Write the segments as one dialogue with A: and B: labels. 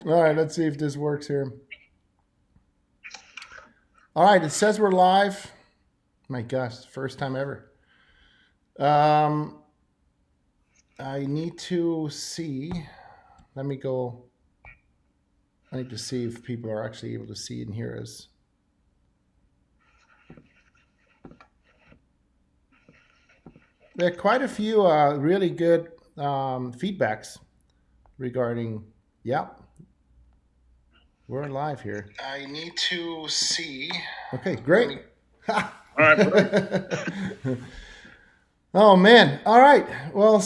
A: All right, let's see if this works here. All right, it says we're live. My gosh, first time ever. Um, I need to see. Let me go. I need to see if people are actually able to see and hear us. There are quite a few really good feedbacks regarding. Yeah, we're live here.
B: I need to see.
A: Okay, great.
B: All right, perfect.
A: Oh man! All right. Well,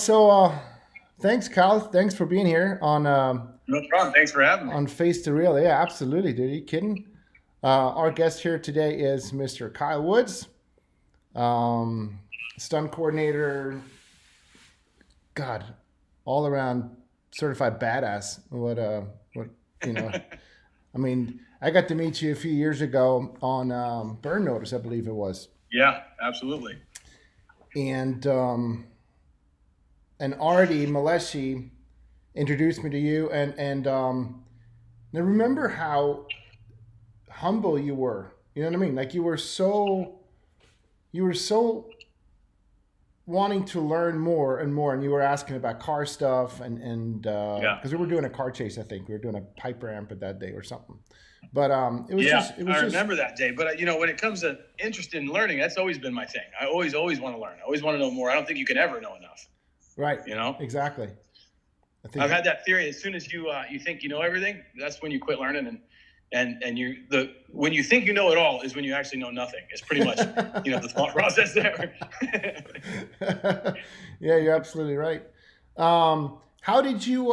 A: thanks, Kyle. Thanks for being here on
B: No problem. Thanks for having me.
A: on Face to Real. Yeah, absolutely, dude. Are you kidding? Our guest here today is Mr. Kyle Woods, um, stunt coordinator. God, all around certified badass. What you know? I mean, I got to meet you a few years ago on Burn Notice, I believe it was,
B: Yeah, absolutely.
A: and Artie Maleshi introduced me to you, and I remember how humble you were. You know what I mean? Like you were so wanting to learn more and more, and you were asking about car stuff, and
B: Yeah.
A: because we were doing a car chase, I think we were doing a pipe ramp at that day or something. But it was
B: Yeah,
A: just it was
B: I
A: just
B: remember that day. But when it comes to interest in learning, that's always been my thing. I always want to learn. I always want to know more. I don't think you can ever know enough.
A: right.
B: You know,
A: Exactly. I think
B: I've had that theory. As soon as you think you know everything, that's when you quit learning. And when you think you know it all is when you actually know nothing. It's pretty much the thought process there.
A: Yeah, you're absolutely right. How did you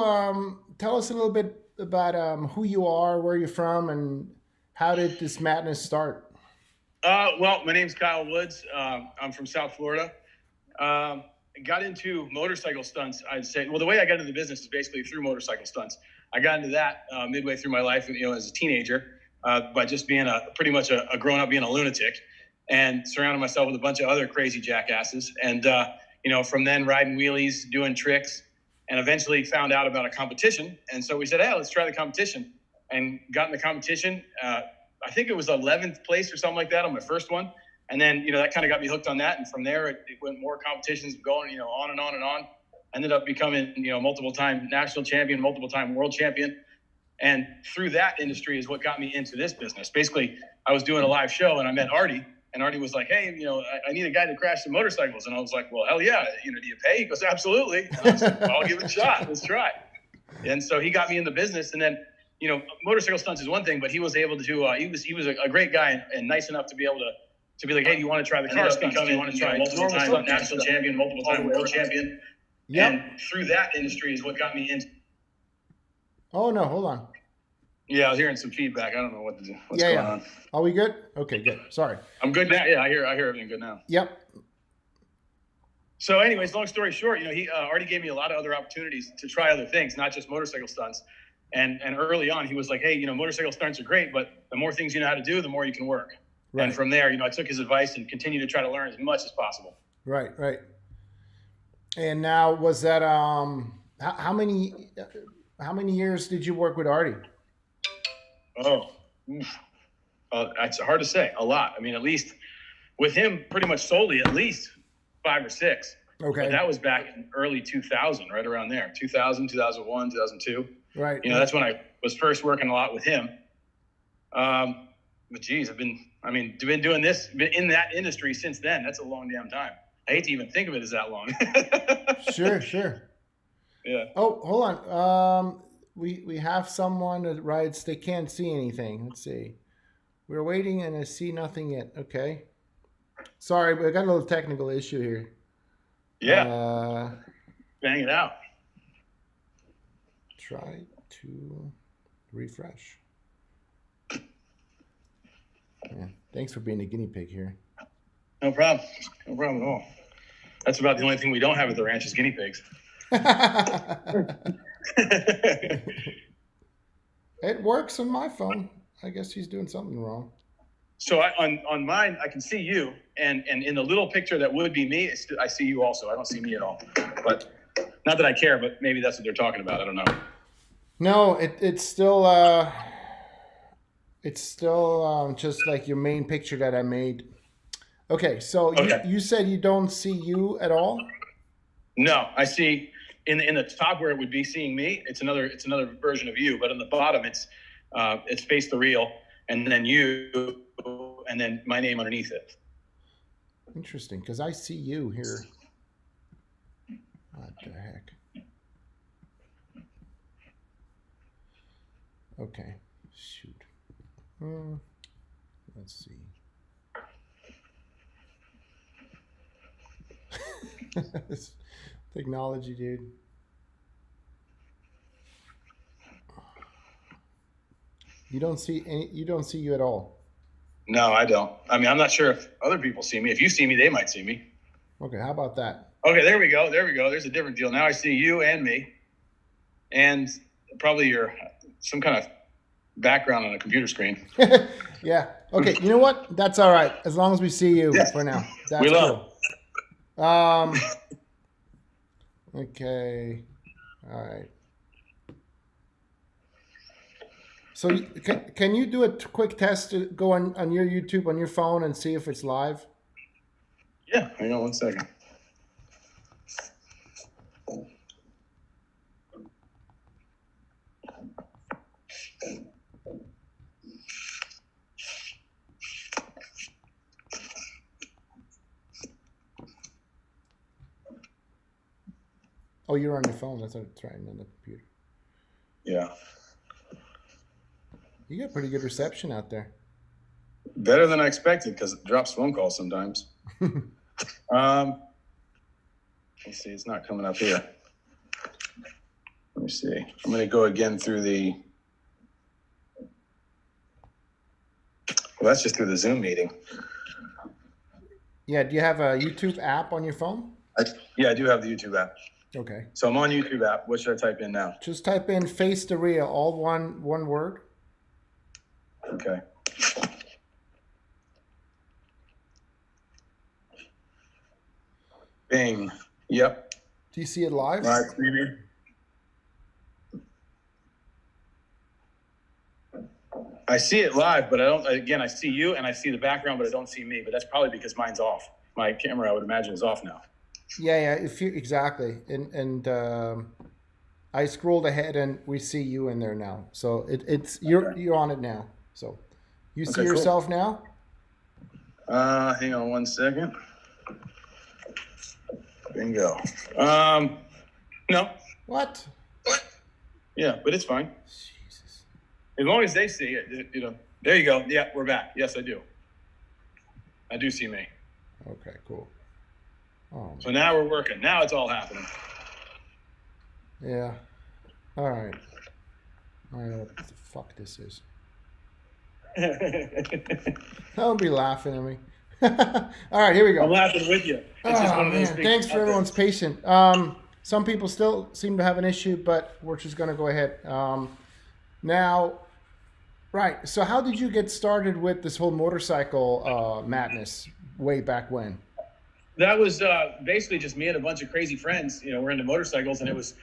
A: tell us a little bit about who you are, where you're from, and how did this madness start?
B: Well, my name's Kyle Woods. I'm from South Florida. Got into motorcycle stunts, I'd say. Well, the way I got into the business is basically through motorcycle stunts. I got into that midway through my life, as a teenager, by just being pretty much a grown up, being a lunatic, and surrounding myself with a bunch of other crazy jackasses. And from then riding wheelies, doing tricks, and eventually found out about a competition. And so we said, hey, let's try the competition, and got in the competition. I think it was 11th place or something like that on my first one. And then, that kind of got me hooked on that. And from there, it went more competitions going, on and on and on. Ended up becoming, multiple time national champion, multiple time world champion. And through that industry is what got me into this business. Basically, I was doing a live show and I met Artie. And Artie was like, hey, I need a guy to crash some motorcycles. And I was like, well, hell yeah. Do you pay? He goes, absolutely. And I was like, I'll give it a shot. Let's try. And so he got me in the business. And then, motorcycle stunts is one thing, but he was able to he was a great guy and nice enough to be able to be like, hey, do you want to try the car stunts? Do you want to try multiple time national champion, multiple time world champion?
A: Yep.
B: And through that industry is what got me into.
A: Oh no, hold on.
B: Yeah, I was hearing some feedback. I don't know what's going on.
A: Are we good? Okay, good. Sorry.
B: I'm good now. Yeah, I hear everything good now.
A: Yep.
B: So, anyways, long story short, he already gave me a lot of other opportunities to try other things, not just motorcycle stunts. And early on, he was like, hey, motorcycle stunts are great, but the more things you know how to do, the more you can work. Right. And from there, I took his advice and continued to try to learn as much as possible.
A: Right. And now, was that how many years did you work with Artie?
B: It's hard to say. A lot. I mean, at least with him, pretty much solely, at least 5 or 6.
A: Okay.
B: But that was back in early 2000, right around there. 2000, 2001, 2002.
A: Right.
B: That's when I was first working a lot with him. But geez, I've been doing this in that industry since then. That's a long damn time. I hate to even think of it as that long.
A: Sure.
B: Yeah.
A: Oh, hold on. We have someone that writes they can't see anything. Let's see. We're waiting and I see nothing yet. Okay. Sorry, but I got a little technical issue here.
B: Yeah. Bang it out.
A: Try to refresh. Yeah. Thanks for being a guinea pig here.
B: No problem. No problem at all. That's about the only thing we don't have at the ranch is guinea pigs.
A: It works on my phone. I guess he's doing something wrong.
B: So on mine, I can see you, and in the little picture that would be me, I see you also. I don't see me at all. But not that I care, but maybe that's what they're talking about. I don't know.
A: No, it's still just like your main picture that I made. Okay, so you
B: Okay.
A: you said you don't see you at all.
B: No, I see in the top where it would be seeing me. It's another version of you, but on the bottom it's face the real, and then you, and then my name underneath it.
A: Interesting, because I see you here. What the heck? Okay, shoot. Hmm, let's see. This technology, dude. You don't see any. You don't see you at all.
B: No, I don't. I mean, I'm not sure if other people see me. If you see me, they might see me.
A: Okay, how about that?
B: Okay, there we go. There we go. There's a different deal. Now I see you and me, and probably your some kind of background on a computer screen.
A: Yeah. Okay. You know what? That's all right. As long as we see you
B: Yeah,
A: for now.
B: we
A: That's
B: love.
A: cool. Um. Okay. All right. So can you do a quick test to go on your YouTube on your phone and see if it's live?
B: Yeah, hang on one second.
A: Oh, you're on your phone. That's right, on the computer.
B: Yeah,
A: You got pretty good reception out there.
B: better than I expected because it drops phone calls sometimes. Um, let's see, it's not coming up here. Let me see. I'm going to go again through the. Well, that's just through the Zoom meeting.
A: Yeah. Do you have a YouTube app on your phone?
B: Yeah, I do have the YouTube app.
A: Okay.
B: So I'm on YouTube app. What should I type in now?
A: Just type in "face the real," all one word.
B: Okay. Bing. Yep.
A: Do you see it live?
B: Live preview. I see it live, but I don't. Again, I see you and I see the background, but I don't see me. But that's probably because mine's off. My camera, I would imagine, is off now.
A: Yeah, yeah. If you exactly, and I scrolled ahead and we see you in there now. So it's
B: Okay.
A: you're on it now. So you see
B: Okay. Cool.
A: yourself now.
B: Hang on one second. Bingo. No.
A: What?
B: Yeah, but it's fine
A: Jesus.
B: as long as they see it. You know. There you go. Yeah, we're back. Yes, I do. I do see me.
A: Okay, cool. Oh,
B: So now we're working. Now it's all happening.
A: yeah. All right. I don't know what the fuck this is. Don't be laughing at me. All right, here we
B: I'm
A: go.
B: laughing with you. It's just
A: Oh
B: one of those
A: man,
B: things.
A: thanks for everyone's patience. Some people still seem to have an issue, but we're just gonna go ahead. Now, right. So, how did you get started with this whole motorcycle madness way back when?
B: That was basically just me and a bunch of crazy friends. You know, we're into motorcycles, and it was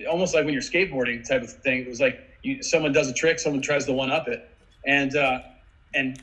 B: almost like when you're skateboarding type of thing. It was like someone does a trick, someone tries to one up it, and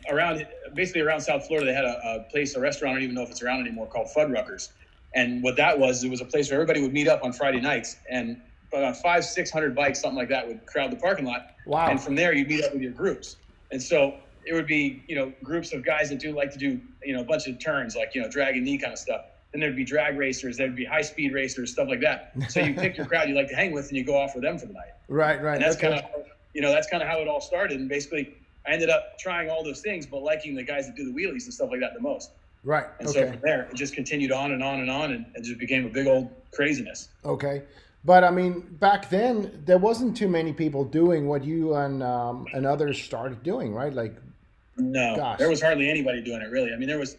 B: around basically around South Florida, they had a place, a restaurant. I don't even know if it's around anymore, called Fuddruckers. And what that was, it was a place where everybody would meet up on Friday nights, and about 500-600 bikes, something like that, would crowd the parking lot. And
A: Wow.
B: from there, you'd meet up with your groups. And so it would be, groups of guys that do like to do, a bunch of turns, like, drag and knee kind of stuff. Then there'd be drag racers, there'd be high speed racers, stuff like that. So you pick your crowd you like to hang with, and you go off with them for the night.
A: Right, right.
B: And that's
A: Okay.
B: kind of, that's kind of how it all started. And basically, I ended up trying all those things, but liking the guys that do the wheelies and stuff like that the most.
A: Right.
B: And so
A: Okay.
B: from there, it just continued on and on and on, and it just became a big old craziness.
A: Okay. But I mean, back then there wasn't too many people doing what you and others started doing, right? Like,
B: No,
A: gosh.
B: there was hardly anybody doing it, really. I mean, there was,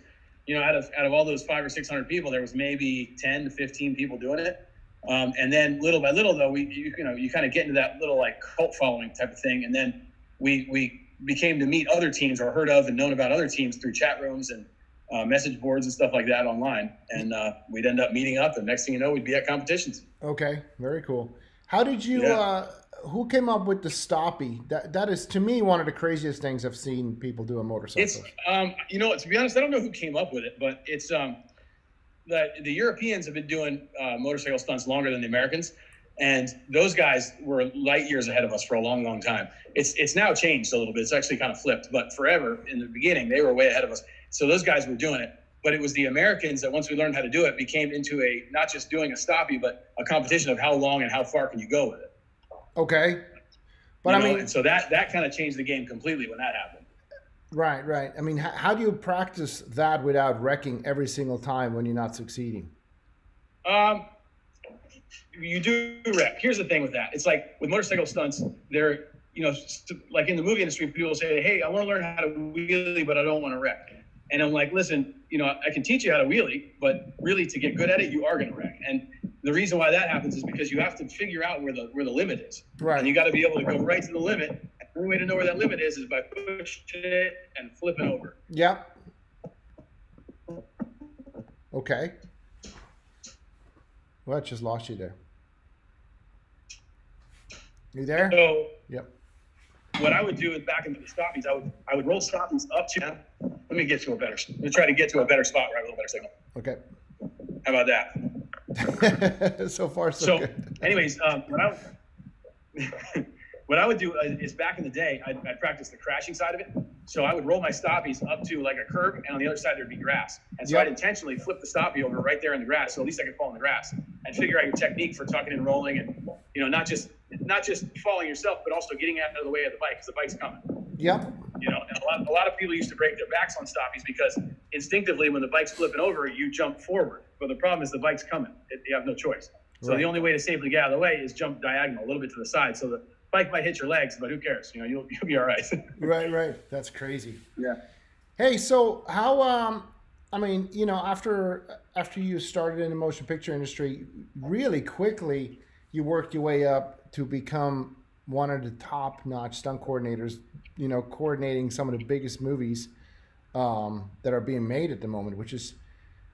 B: out of all those 500 or 600 people, there was maybe 10 to 15 people doing it. And then little by little, though, you kind of get into that little like cult following type of thing, and then we became to meet other teams or heard of and known about other teams through chat rooms and message boards and stuff like that online, and we'd end up meeting up, and next thing you know, we'd be at competitions.
A: Okay, very cool. How did you
B: Yeah.
A: who came up with the stoppie? That is to me one of the craziest things I've seen people do on
B: It's
A: motorcycles.
B: to be honest, I don't know who came up with it, but it's the Europeans have been doing motorcycle stunts longer than the Americans, and those guys were light years ahead of us for a long, long time. It's now changed a little bit. It's actually kind of flipped, but forever in the beginning they were way ahead of us. So those guys were doing it, but it was the Americans that once we learned how to do it became into a not just doing a stoppie, but a competition of how long and how far can you go with it.
A: Okay, but I mean,
B: and so that kind of changed the game completely when that happened.
A: right. I mean, how do you practice that without wrecking every single time when you're not succeeding?
B: You do wreck. Here's the thing with that. It's like with motorcycle stunts, they're, like in the movie industry, people say, hey, I want to learn how to wheelie, but I don't want to wreck. And I'm like, listen, I can teach you how to wheelie, but really to get good at it, you are going to wreck. And the reason why that happens is because you have to figure out where the limit is.
A: Right.
B: And you got to be able to go right to the limit. And the only way to know where that limit is by pushing it and flipping over.
A: Yep. Okay. Well, I just lost you there. You there?
B: So
A: yep.
B: What I would do is back into the stoppies, I would roll stoppies up to. Let me get to a better. Let me try to get to a better spot where I have a little better signal.
A: Okay.
B: How about that?
A: So far, so good.
B: Anyways, what I would do is back in the day, I'd practice the crashing side of it. So I would roll my stoppies up to like a curb, and on the other side there'd be grass. And so I'd intentionally flip the stoppie over right there in the grass, so at least I could fall in the grass and figure out your technique for tucking and rolling, and not just falling yourself, but also getting out of the way of the bike because the bike's coming.
A: Yep.
B: And a lot of people used to break their backs on stoppies because instinctively when the bike's flipping over, you jump forward. But the problem is the bike's coming. You have no choice. So The only way to safely get out of the way is jump diagonal a little bit to the side. So the bike might hit your legs, but who cares? You'll be all right.
A: Right. That's crazy.
B: Yeah.
A: Hey, so how? After you started in the motion picture industry, really quickly you worked your way up to become one of the top-notch stunt coordinators. Coordinating some of the biggest movies that are being made at the moment, which is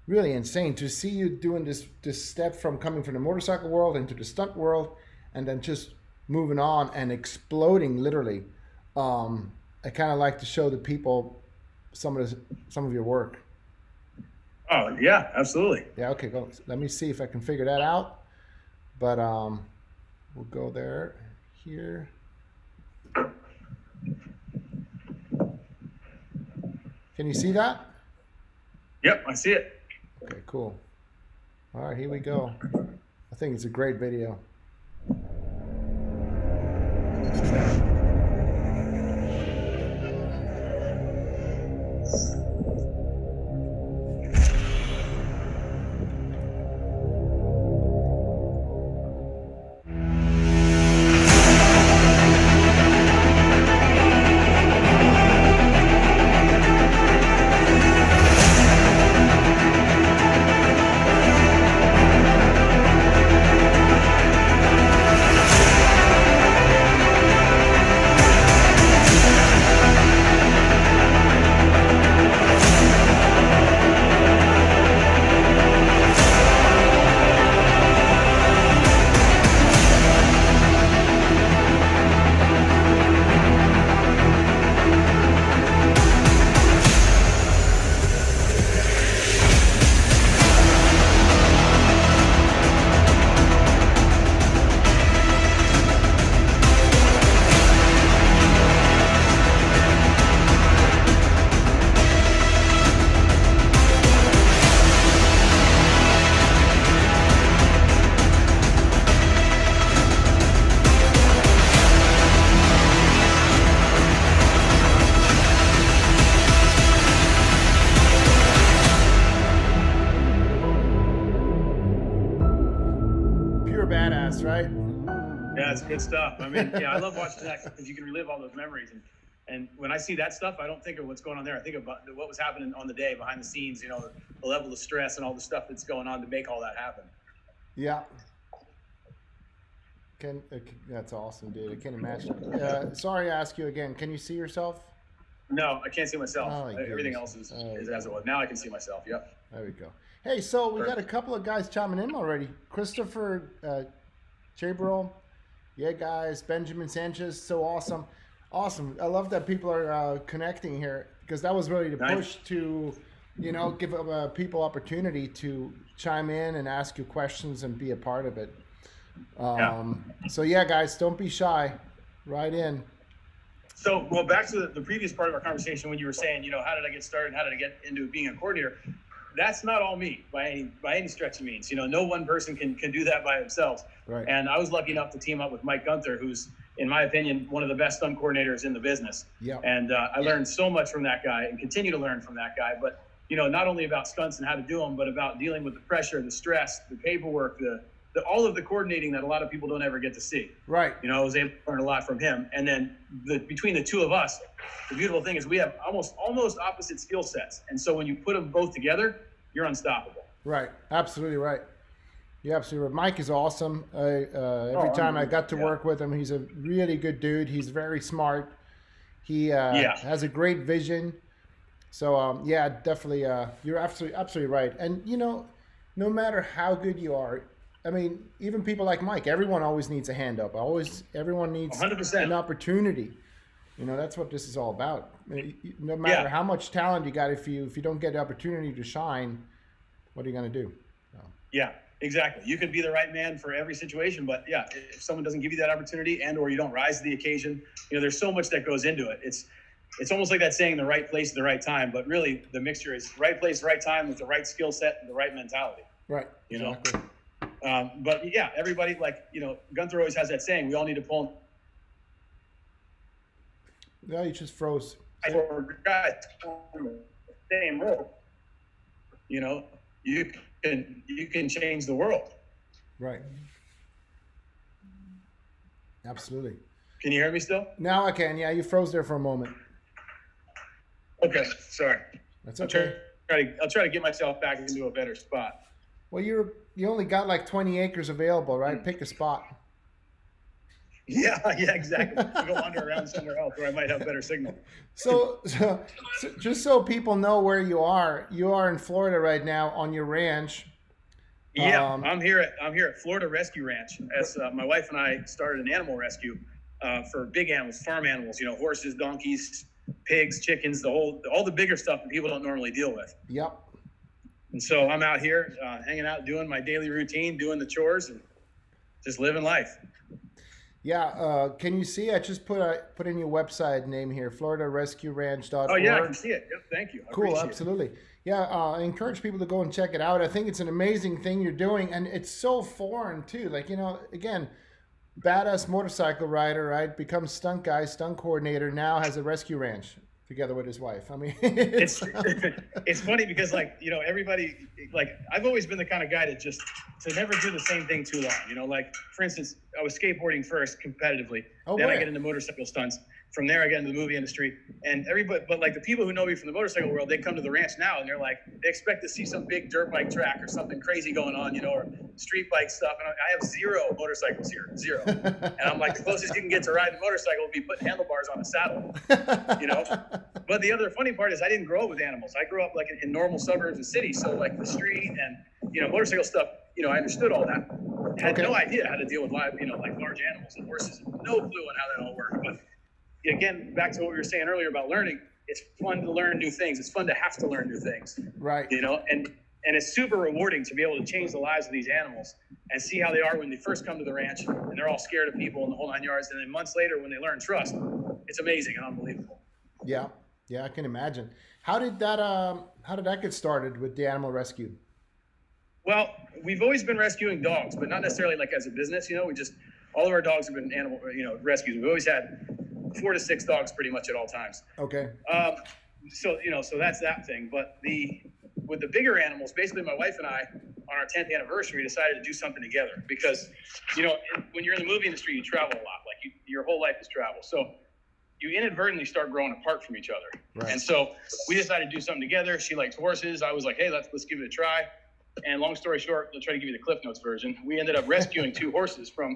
A: really insane to see you doing this step from coming from the motorcycle world into the stunt world, and then just moving on and exploding literally. I kind of like to show the people some of your work.
B: Oh yeah, absolutely.
A: Yeah. Okay. Go. Let me see if I can figure that out. But we'll go there. Here. Can you see that?
B: Yep, I see it.
A: Okay, cool. All right, here we go. I think it's a great video. Badass, right?
B: Yeah, it's good stuff. I mean, I love watching that because you can relive all those memories. And when I see that stuff, I don't think of what's going on there. I think about what was happening on the day behind the scenes, the level of stress and all the stuff that's going on to make all that happen.
A: Yeah. That's awesome, dude. I can't imagine. Sorry to ask you again. Can you see yourself?
B: No, I can't see myself.
A: Oh,
B: everything else is as it was. Now I can see myself. Yep.
A: There we go. Hey, so we got a couple of guys chiming in already. Christopher Chabrol Yeah, guys, Benjamin Sanchez, so awesome, awesome. I love that people are connecting here because that was really the
B: Nice.
A: push to, give people opportunity to chime in and ask you questions and be a part of it.
B: Yeah.
A: So yeah, guys, don't be shy. Right in.
B: So, well, back to the previous part of our conversation when you were saying, how did I get started? How did I get into being a coordinator? That's not all me by any stretch of means. No one person can do that by themselves.
A: Right.
B: And I was lucky enough to team up with Mike Gunther, who's, in my opinion, one of the best stunt coordinators in the business.
A: Yeah.
B: And I learned so much from that guy and continue to learn from that guy. But not only about stunts and how to do them, but about dealing with the pressure, the stress, the paperwork, all of the coordinating that a lot of people don't ever get to see.
A: Right.
B: I was able to learn a lot from him. And then between the two of us, the beautiful thing is we have almost opposite skill sets. And so when you put them both together, you're unstoppable.
A: Right. Absolutely right. You're absolutely right. Mike is awesome. Every time I got to work with him, he's a really good dude. He's very smart. He has a great vision. So yeah, definitely. You're absolutely right. And no matter how good you are, I mean, even people like Mike, everyone always needs a hand up. Everyone needs
B: 100%.
A: an opportunity. That's what this is all about. No matter how much talent you got, if you don't get the opportunity to shine, what are you going to do?
B: Yeah, exactly. You could be the right man for every situation, but yeah, if someone doesn't give you that opportunity or you don't rise to the occasion, there's so much that goes into it. It's almost like that saying, the right place at the right time, but really the mixture is right place, right time with the right skill set and the right mentality.
A: Right. Exactly.
B: But yeah, everybody, Gunther always has that saying, we all need to pull.
A: No, you just froze.
B: For guys the same role, you can change the world.
A: Right. Absolutely.
B: Can you hear me still?
A: Now I can. Yeah, you froze there for a moment.
B: Okay, sorry.
A: That's okay.
B: I'll try to get myself back into a better spot.
A: Well, you only got like 20 acres available, right? Pick a spot.
B: Yeah, exactly. I'll go wander around somewhere else where I might have better signal.
A: So just so people know where you are in Florida right now on your ranch.
B: Yeah, I'm here at Florida Rescue Ranch. As my wife and I started an animal rescue for big animals, farm animals. Horses, donkeys, pigs, chickens, all the bigger stuff that people don't normally deal with.
A: Yep.
B: And so I'm out here hanging out, doing my daily routine, doing the chores, and just living life.
A: Yeah. Can you see? I just put in your website name here, FloridaRescueRanch.org.
B: Oh yeah, I can see it. Yep, thank you.
A: Cool. Absolutely. Yeah. I encourage people to go and check it out. I think it's an amazing thing you're doing, and it's so foreign too. Again, badass motorcycle rider, right? Becomes stunt guy, stunt coordinator. Now has a rescue ranch together with his wife. I mean,
B: it's funny because everybody, I've always been the kind of guy to never do the same thing too long. For instance, I was skateboarding first competitively. Then I get into motorcycle stunts. From there, I get into the movie industry, and everybody, but the people who know me from the motorcycle world, they come to the ranch now, and they expect to see some big dirt bike track or something crazy going on, or street bike stuff. And I have zero motorcycles here, zero. And I'm like, the closest you can get to riding a motorcycle would be putting handlebars on a saddle, But the other funny part is I didn't grow up with animals. I grew up in normal suburbs and cities, so the street and motorcycle stuff. I understood all that. Had no idea how to deal with live, large animals and horses. No clue on how that all worked, but. Again, back to what we were saying earlier about learning, it's fun to learn new things. It's fun to have to learn new things.
A: Right.
B: And it's super rewarding to be able to change the lives of these animals and see how they are when they first come to the ranch and they're all scared of people and the whole 9 yards. And then months later, when they learn trust, it's amazing and unbelievable.
A: Yeah. Yeah, I can imagine. How did that get started with the animal rescue?
B: Well, we've always been rescuing dogs, but not necessarily as a business. All of our dogs have been animal, rescues. We've always had 4 to 6 dogs pretty much at all times.
A: Okay.
B: So that's that thing. But with the bigger animals, basically my wife and I, on our 10th anniversary, decided to do something together because, when you're in the movie industry, you travel a lot. Your whole life is travel. So you inadvertently start growing apart from each other. Right. And so we decided to do something together. She likes horses. I was like, hey, let's give it a try. And long story short, I'll try to give you the Cliff Notes version. We ended up rescuing 2 horses from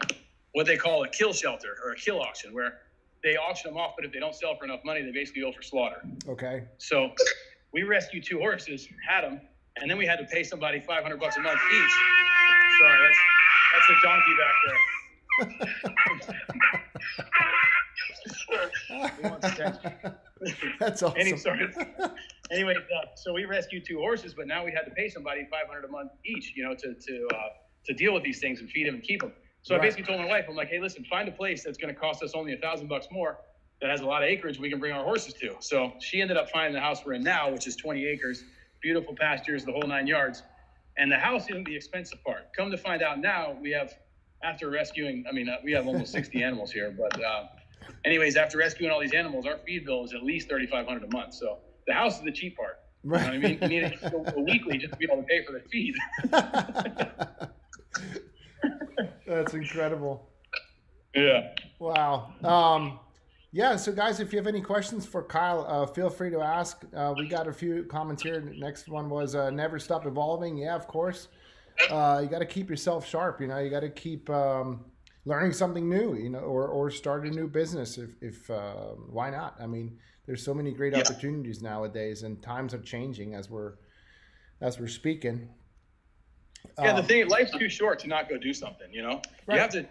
B: what they call a kill shelter or a kill auction, where they auction them off, but if they don't sell for enough money, they basically go for slaughter.
A: Okay.
B: So we rescued 2 horses, had them, and then we had to pay somebody $500 a month each. Sorry, that's a donkey back there. He wants attention.
A: That's awesome.
B: Anyway, so we rescued 2 horses, but now we had to pay somebody $500 a month each, to deal with these things and feed them and keep them. So I basically told my wife, I'm like, hey, listen, find a place that's going to cost us only $1,000 more that has a lot of acreage we can bring our horses to. So she ended up finding the house we're in now, which is 20 acres, beautiful pastures, the whole 9 yards. And the house isn't the expensive part. Come to find out now, we have, after rescuing, we have almost 60 animals here, but anyways, after rescuing all these animals, our feed bill is at least $3,500 a month. So the house is the cheap part.
A: Right.
B: You know what I mean? You need it a weekly just to be able to pay for the feed.
A: That's incredible.
B: Yeah.
A: Wow. Yeah. So guys, if you have any questions for Kyle, feel free to ask. We got a few comments here. Next one was never stop evolving. Yeah, of course. You got to keep yourself sharp. You got to keep learning something new. Or start a new business. If why not? There's so many great opportunities nowadays, and times are changing as we're speaking.
B: Yeah, the thing, life's too short to not go do something.
A: Right.
B: You have to.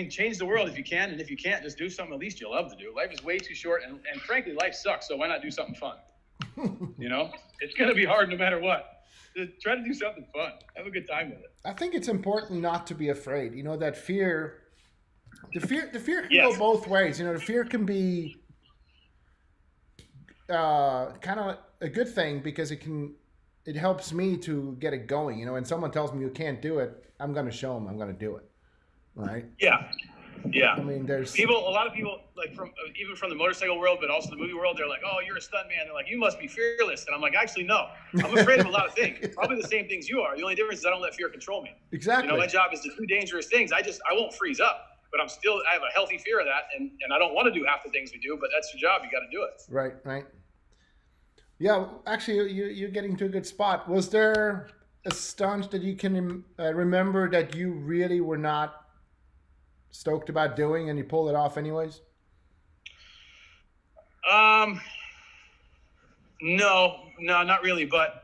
B: Change the world if you can, and if you can't, just do something at least you love to do. Life is way too short, and frankly, life sucks. So why not do something fun? It's gonna be hard no matter what. Just try to do something fun. Have a good time with it.
A: I think it's important not to be afraid. That fear. The fear can
B: Yes.
A: go both ways. The fear can be kind of a good thing because it helps me to get it going. When someone tells me you can't do it, I'm going to show them I'm going to do it. Right?
B: Yeah.
A: There's
B: a lot of people like even from the motorcycle world, but also the movie world. They're like, "Oh, you're a stunt man." They're like, "You must be fearless." And I'm like, "Actually, no. I'm afraid of a lot of things. Probably the same things you are. The only difference is I don't let fear control me.
A: Exactly.
B: My job is to do dangerous things. I won't freeze up, but I have a healthy fear of that, and I don't want to do half the things we do. But that's your job. You got to do it.
A: Right. Yeah, actually, you're getting to a good spot. Was there a stunt that you can remember that you really were not stoked about doing and you pulled it off anyways?
B: No, not really. But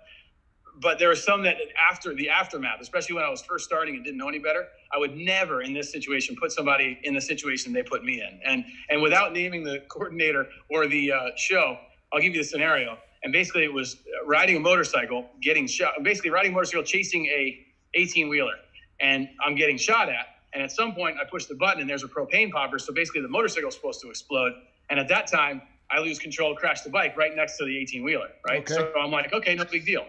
B: there were some that after the aftermath, especially when I was first starting and didn't know any better, I would never in this situation put somebody in the situation they put me in. And without naming the coordinator or the show, I'll give you the scenario. And basically it was riding a motorcycle, getting shot, basically riding a motorcycle, chasing a 18-wheeler. And I'm getting shot at. And at some point I push the button and there's a propane popper. So basically the motorcycle's supposed to explode. And at that time I lose control, crash the bike right next to the 18-wheeler. Right. Okay. So I'm like, okay, no big deal.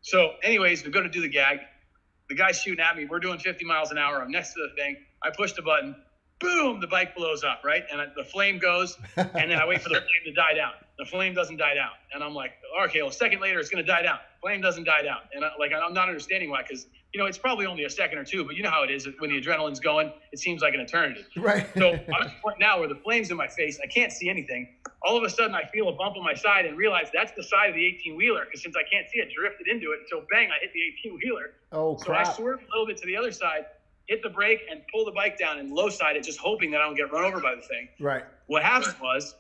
B: So anyways, we go to do the gag. The guy's shooting at me. We're doing 50 miles an hour. I'm next to the thing. I push the button. Boom, the bike blows up, right? And the flame goes, and then I wait for the flame to die down. The flame doesn't die down. And I'm like, okay, well, a second later, it's going to die down. Flame doesn't die down. And I'm not understanding why, because, it's probably only a second or two, but you know how it is. When the adrenaline's going, it seems like an eternity.
A: Right.
B: So I'm at the point now where the flame's in my face. I can't see anything. All of a sudden, I feel a bump on my side and realize that's the side of the 18-wheeler, because since I can't see it, drifted into it. So bang, I hit the 18-wheeler.
A: Oh, crap.
B: So I swerve a little bit to the other side, hit the brake, and pull the bike down and low side it, just hoping that I don't get run over by the thing.
A: Right.
B: What happened was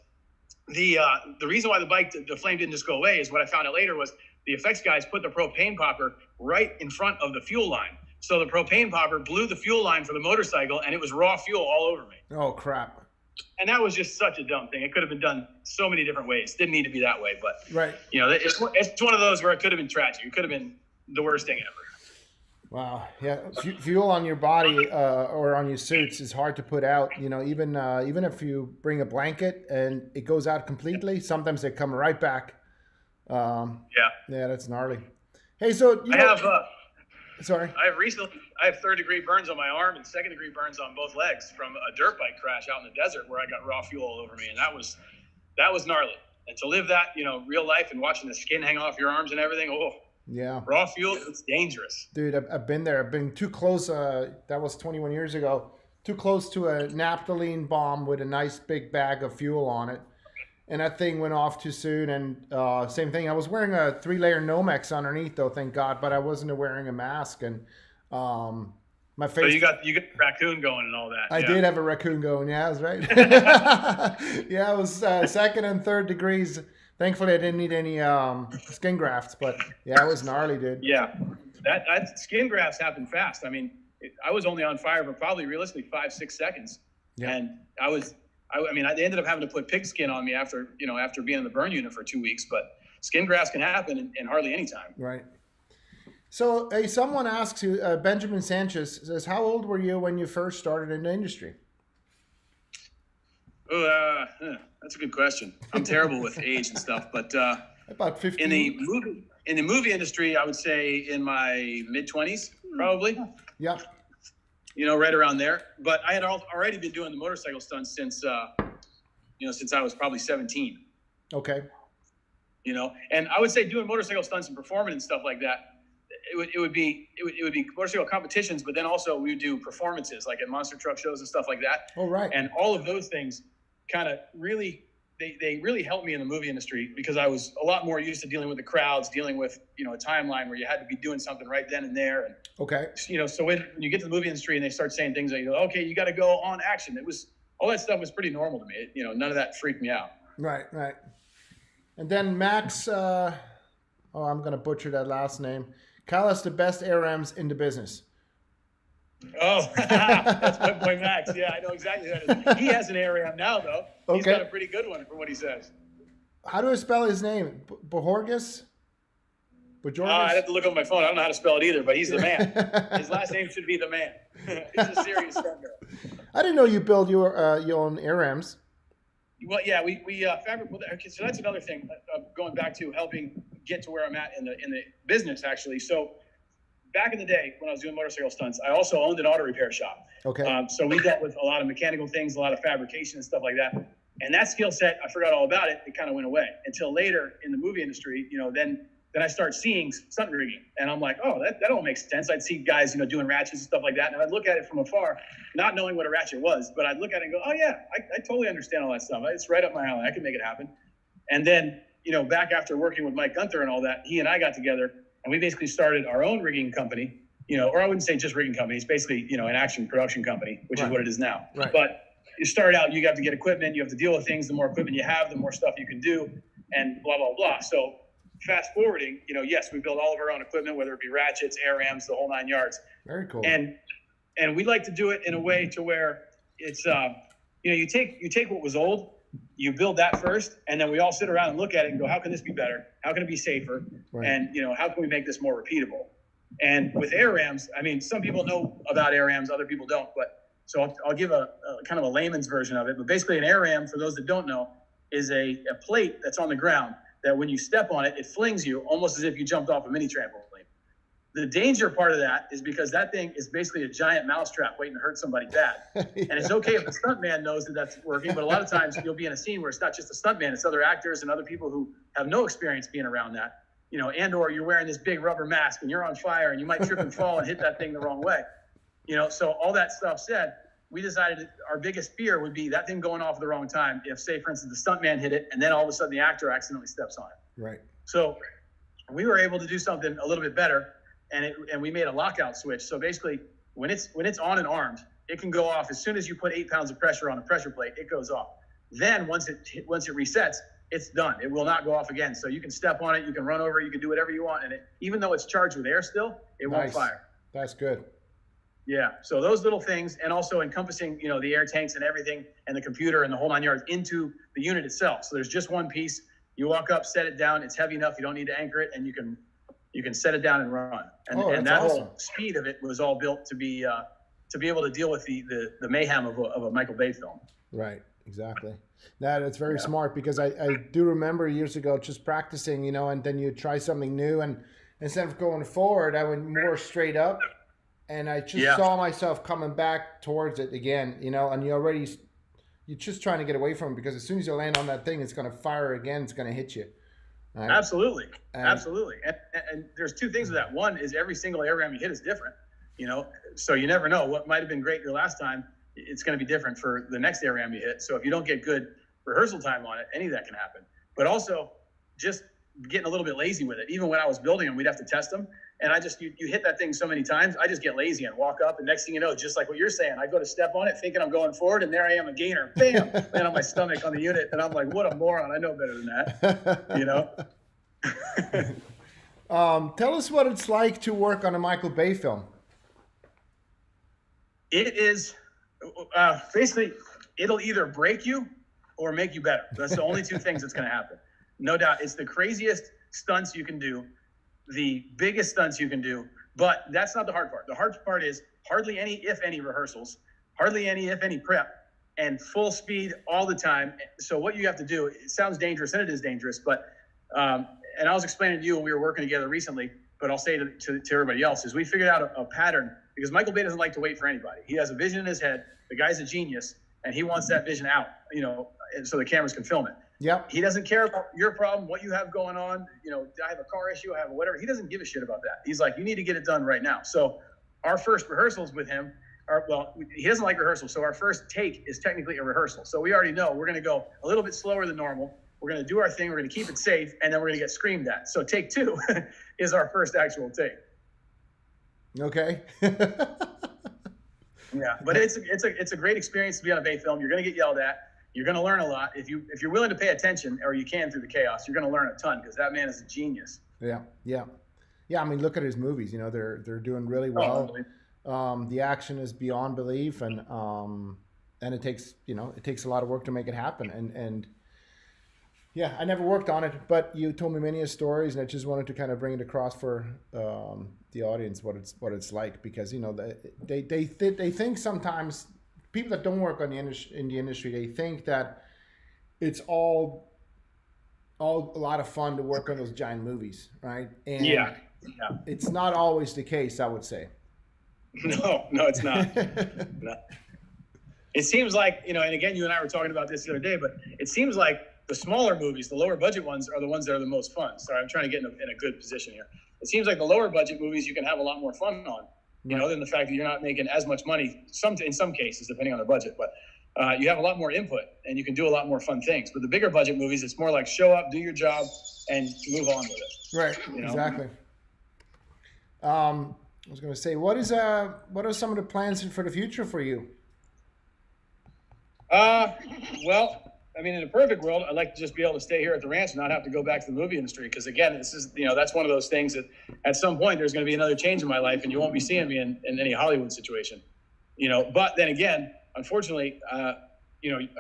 B: the reason why the flame didn't just go away is what I found out later was the effects guys put the propane popper right in front of the fuel line. So the propane popper blew the fuel line for the motorcycle, and it was raw fuel all over me.
A: Oh, crap.
B: And that was just such a dumb thing. It could have been done so many different ways. Didn't need to be that way, but
A: right.
B: It's one of those where it could have been tragic. It could have been the worst thing ever.
A: Wow. Yeah. Fuel on your body or on your suits is hard to put out. Even if you bring a blanket and it goes out completely, sometimes they come right back. Yeah, that's gnarly. Hey, so sorry.
B: I have third-degree burns on my arm and second-degree burns on both legs from a dirt bike crash out in the desert where I got raw fuel all over me, and that was gnarly. And to live that, real life and watching the skin hang off your arms and everything,
A: yeah,
B: raw fuel, it's dangerous.
A: Dude, I've been there. I've been too close. That was 21 years ago. Too close to a naphthalene bomb with a nice big bag of fuel on it. And that thing went off too soon. And same thing. I was wearing a 3-layer Nomex underneath, though, thank God. But I wasn't wearing a mask. And my face.
B: So you got raccoon going and all that.
A: I did have a raccoon going. Yeah, that's right. Yeah, it was second and third degrees. Thankfully, I didn't need any skin grafts. But yeah, it was gnarly, dude.
B: Yeah, that skin grafts happen fast. I was only on fire for probably realistically 5-6 seconds.
A: Yeah.
B: And they ended up having to put pigskin on me after being in the burn unit for 2 weeks, but skin grafts can happen in hardly any time.
A: Right. So someone asks you, Benjamin Sanchez says, how old were you when you first started in the industry?
B: That's a good question. I'm terrible with age and stuff, but
A: about 15.
B: In the movie industry, I would say in my mid-20s, probably.
A: Yeah.
B: Right around there. But I had already been doing the motorcycle stunts since I was probably 17.
A: Okay.
B: And I would say doing motorcycle stunts and performing and stuff like that, it would be motorcycle competitions, but then also we would do performances like at monster truck shows and stuff like that.
A: Oh, right.
B: And all of those things kind of really, they really helped me in the movie industry because I was a lot more used to dealing with the crowds, dealing with, a timeline where you had to be doing something right then and there. And,
A: okay.
B: So when you get to the movie industry and they start saying things like, okay, you got to go on action. All that stuff was pretty normal to me. None of that freaked me out.
A: Right. And then Max, I'm going to butcher that last name. Call us the best ARMs in the business.
B: Oh, that's my boy Max. Yeah, I know exactly who that is. He has an ARM now, though. He's got a pretty good one from what he says.
A: How do I spell his name? Bajorges?
B: I'd have to look on my phone. I don't know how to spell it either, but he's the man. His last name should be the man. He's a serious spender.
A: I didn't know you build your own ARMs.
B: Well, yeah, we fabric. Okay, so that's another thing. Going back to helping get to where I'm at in the business, actually. So back in the day when I was doing motorcycle stunts, I also owned an auto repair shop.
A: Okay.
B: So we dealt with a lot of mechanical things, a lot of fabrication and stuff like that. And that skill set, I forgot all about it. It kind of went away until later in the movie industry. Then I start seeing stunt rigging, and I'm like, oh, that all makes sense. I'd see guys, doing ratchets and stuff like that, and I'd look at it from afar, not knowing what a ratchet was, but I'd look at it and go, oh yeah, I totally understand all that stuff. It's right up my alley. I can make it happen. And then, back after working with Mike Gunther and all that, he and I got together, and we basically started our own rigging company, or I wouldn't say just rigging company. It's basically, an action production company, which is what it is now.
A: Right.
B: But you start out, you have to get equipment, you have to deal with things. The more equipment you have, the more stuff you can do, and blah, blah, blah. So fast forwarding, yes, we build all of our own equipment, whether it be ratchets, ARMs, the whole 9 yards.
A: Very cool.
B: And we like to do it in a way to where it's, you take what was old, you build that first, and then we all sit around and look at it and go, how can this be better? How can it be safer?
A: Right.
B: And, how can we make this more repeatable? And with ARMs, some people know about ARMs, other people don't. But so I'll give a kind of a layman's version of it. But basically an ARM, for those that don't know, is a plate that's on the ground that when you step on it, it flings you almost as if you jumped off a mini trampoline. The danger part of that is because that thing is basically a giant mousetrap waiting to hurt somebody bad. Yeah. And it's okay if the stuntman knows that that's working, but a lot of times you'll be in a scene where it's not just the stuntman, it's other actors and other people who have no experience being around that, and or you're wearing this big rubber mask and you're on fire and you might trip and fall and hit that thing the wrong way. So all that stuff said, we decided that our biggest fear would be that thing going off at the wrong time. If, say, for instance, the stuntman hit it and then all of a sudden the actor accidentally steps on it.
A: Right.
B: So we were able to do something a little bit better, and we made a lockout switch. So basically, when it's on and armed, it can go off as soon as you put 8 pounds of pressure on a pressure plate. It goes off. Then once it resets, it's done. It will not go off again. So you can step on it, you can run over it, you can do whatever you want, and even though it's charged with air still, it won't fire.
A: That's good.
B: Yeah. So those little things, and also encompassing, the air tanks and everything, and the computer and the whole 9 yards into the unit itself. So there's just one piece. You walk up, set it down. It's heavy enough. You don't need to anchor it, and you can set it down and run. And that
A: awesome.
B: Whole speed of it was all built to be able to deal with the mayhem of a Michael Bay film.
A: Right. Exactly. It's very smart, because I do remember years ago just practicing, and then you try something new, and instead of going forward, I went more straight up. And I just saw myself coming back towards it again, and you're just trying to get away from it, because as soon as you land on that thing, it's going to fire again. It's going to hit you. Right?
B: Absolutely. Absolutely. And there's two things with that. One is every single ARM you hit is different, so you never know what might've been great your last time. It's going to be different for the next ARM you hit. So if you don't get good rehearsal time on it, any of that can happen. But also just getting a little bit lazy with it. Even when I was building them, we'd have to test them. And you hit that thing so many times, I just get lazy and walk up. And next thing you know, just like what you're saying, I go to step on it thinking I'm going forward, and there I am, a gainer. Bam! Land on my stomach on the unit. And I'm like, what a moron. I know better than that,
A: Tell us what it's like to work on a Michael Bay film.
B: It is basically, it'll either break you or make you better. That's the only two things that's going to happen. No doubt. It's the craziest stunts you can do, the biggest stunts you can do, but that's not the hard part. The hard part is hardly any, if any, rehearsals, hardly any, if any, prep, and full speed all the time. So what you have to do, it sounds dangerous, and it is dangerous, but, and I was explaining to you when we were working together recently, but I'll say to everybody else, is we figured out a pattern, because Michael Bay doesn't like to wait for anybody. He has a vision in his head. The guy's a genius, and he wants that vision out, so the cameras can film it.
A: Yep.
B: He doesn't care about your problem, what you have going on. I have a car issue, I have whatever. He doesn't give a shit about that. He's like, you need to get it done right now. So our first rehearsals with him he doesn't like rehearsals. So our first take is technically a rehearsal. So we already know we're going to go a little bit slower than normal. We're going to do our thing. We're going to keep it safe, and then we're going to get screamed at. So take 2 is our first actual take.
A: Okay.
B: Yeah, but it's a great experience to be on a Bay film. You're going to get yelled at. You're going to learn a lot. If you're willing to pay attention, or you can through the chaos, you're going to learn a ton, because that man is a genius.
A: Yeah. I mean, look at his movies. They're doing really well. The action is beyond belief, and it takes a lot of work to make it happen. And yeah, I never worked on it, but you told me many stories, and I just wanted to kind of bring it across for the audience what it's like, because they think sometimes people that don't work in the industry, they think that it's all a lot of fun to work on those giant movies, right? And
B: yeah,
A: it's not always the case, I would say.
B: No, it's not. No. It seems like, and again, you and I were talking about this the other day, but it seems like the smaller movies, the lower budget ones, are the ones that are the most fun. Sorry, I'm trying to get in a good position here. It seems like the lower budget movies you can have a lot more fun on, than the fact that you're not making as much money, in some cases, depending on the budget. But you have a lot more input, and you can do a lot more fun things. But the bigger budget movies, it's more like show up, do your job, and move on with it.
A: Right, exactly. I was going to say, what are some of the plans for the future for you?
B: Well, I mean, in a perfect world, I'd like to just be able to stay here at the ranch and not have to go back to the movie industry. Because again, this is, that's one of those things that at some point there's going to be another change in my life, and you won't be seeing me in any Hollywood situation, But then again, unfortunately, I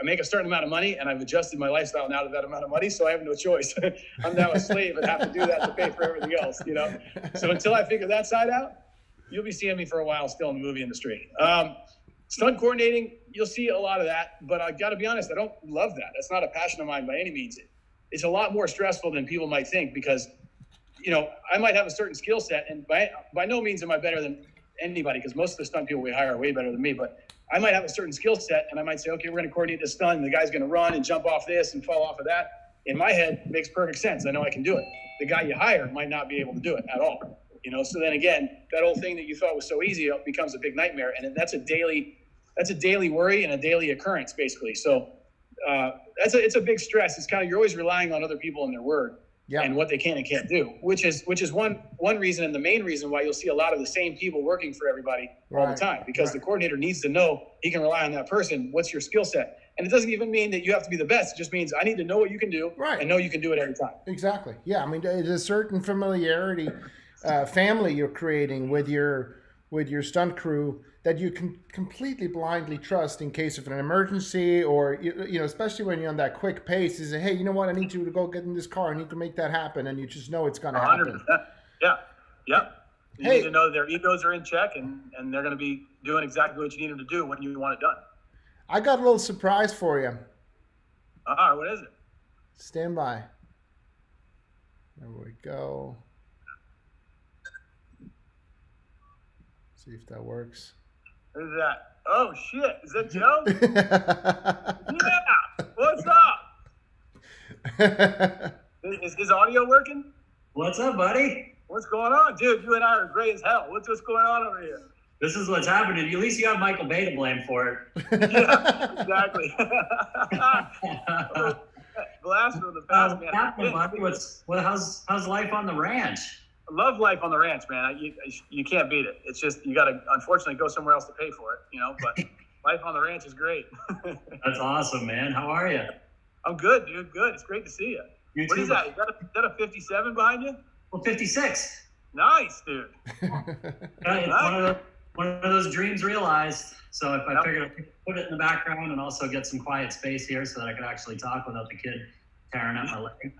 B: make a certain amount of money, and I've adjusted my lifestyle now to that amount of money, so I have no choice. I'm now a slave and have to do that to pay for everything else, So until I figure that side out, you'll be seeing me for a while still in the movie industry. Stunt coordinating, you'll see a lot of that, but I got to be honest, I don't love that. That's not a passion of mine by any means. It's a lot more stressful than people might think, because, I might have a certain skill set, and by no means am I better than anybody, because most of the stunt people we hire are way better than me, but I might have a certain skill set, and I might say, okay, we're going to coordinate this stunt, and the guy's going to run and jump off this and fall off of that. In my head, it makes perfect sense. I know I can do it. The guy you hire might not be able to do it at all. So then again, that old thing that you thought was so easy becomes a big nightmare, and that's a daily worry and a daily occurrence, basically. So it's a big stress. It's kind of, you're always relying on other people and their word and what they can and can't do, which is one reason, and the main reason why you'll see a lot of the same people working for everybody all the time, because the coordinator needs to know he can rely on that person. What's your skill set? And it doesn't even mean that you have to be the best. It just means I need to know what you can do and know you can do it every time.
A: Exactly. Yeah. I mean, there's a certain familiarity. Family you're creating with your stunt crew that you can completely blindly trust in case of an emergency, or especially when you're on that quick pace. Is hey, you know what? I need you to go get in this car. I need to make that happen, and you just know it's going to happen.
B: 100%. Yeah. You need to know their egos are in check, and they're going to be doing exactly what you need them to do when you want it done.
A: I got a little surprise for you.
B: What is it?
A: Stand by. There we go. See if that works.
B: Who's that? Oh shit! Is that Joe? Yeah. What's up? Is audio working?
C: What's up, buddy?
B: What's going on, dude? You and I are great as hell. What's going on over here?
C: This is what's happening. At least you have Michael Bay to blame for it.
B: Yeah, exactly. Blast from the past, man.
C: Happening, buddy? How's life on the ranch?
B: I love life on the ranch, man. You can't beat it. It's just you got to, unfortunately, go somewhere else to pay for it, But life on the ranch is great.
C: That's awesome, man. How are you?
B: I'm good, dude. Good. It's great to see you.
C: You
B: what
C: too,
B: is that? Is that a 57 behind you?
C: Well, 56.
B: Nice, dude.
C: It's one of those dreams realized. So if I figured I'd put it in the background and also get some quiet space here so that I could actually talk without the kid tearing at my leg.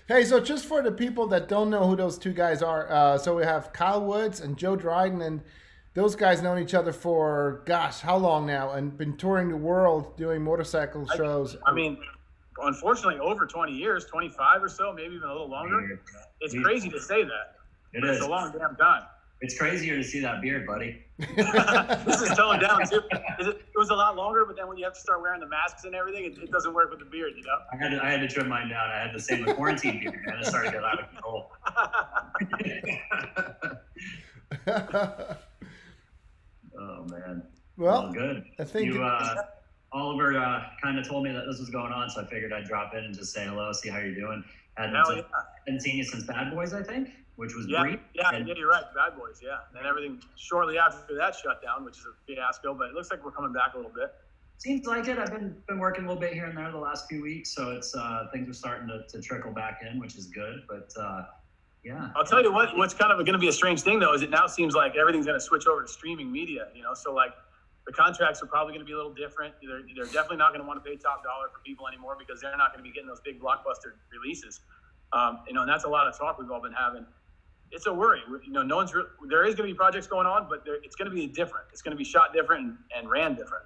A: Hey, so just for the people that don't know who those two guys are, so we have Kyle Woods and Joe Dryden, and those guys known each other for, gosh, how long now, and been touring the world doing motorcycle shows.
B: I mean, unfortunately, over 20 years, 25 or so, maybe even a little longer. It's crazy to say that. It's a long damn time.
C: It's crazier to see that beard, buddy.
B: This is toned down too. It was a lot longer, but then when you have to start wearing the masks and everything, it doesn't work with the beard, you know?
C: I had to trim mine down. I had the same with quarantine beard, man. It started to get out of control. Oh man.
A: Well,
C: good.
A: I think
C: Oliver kind of told me that this was going on, so I figured I'd drop in and just say hello, see how you're doing. Hadn't seen you since Bad Boys, I think, which was brief.
B: Yeah, you're right. Bad Boys, yeah. And everything shortly after that shut down, which is a fiasco, but it looks like we're coming back a little bit.
C: Seems like it. I've been working a little bit here and there the last few weeks, so it's things are starting to trickle back in, which is good. But yeah.
B: I'll tell you what's kind of going to be a strange thing though is it now seems like everything's going to switch over to streaming media. You know, so like the contracts are probably going to be a little different. They're definitely not going to want to pay top dollar for people anymore because they're not going to be getting those big blockbuster releases. You know, and that's a lot of talk we've all been having. It's a worry. You know, there is going to be projects going on, but it's going to be different. It's going to be shot different and ran different.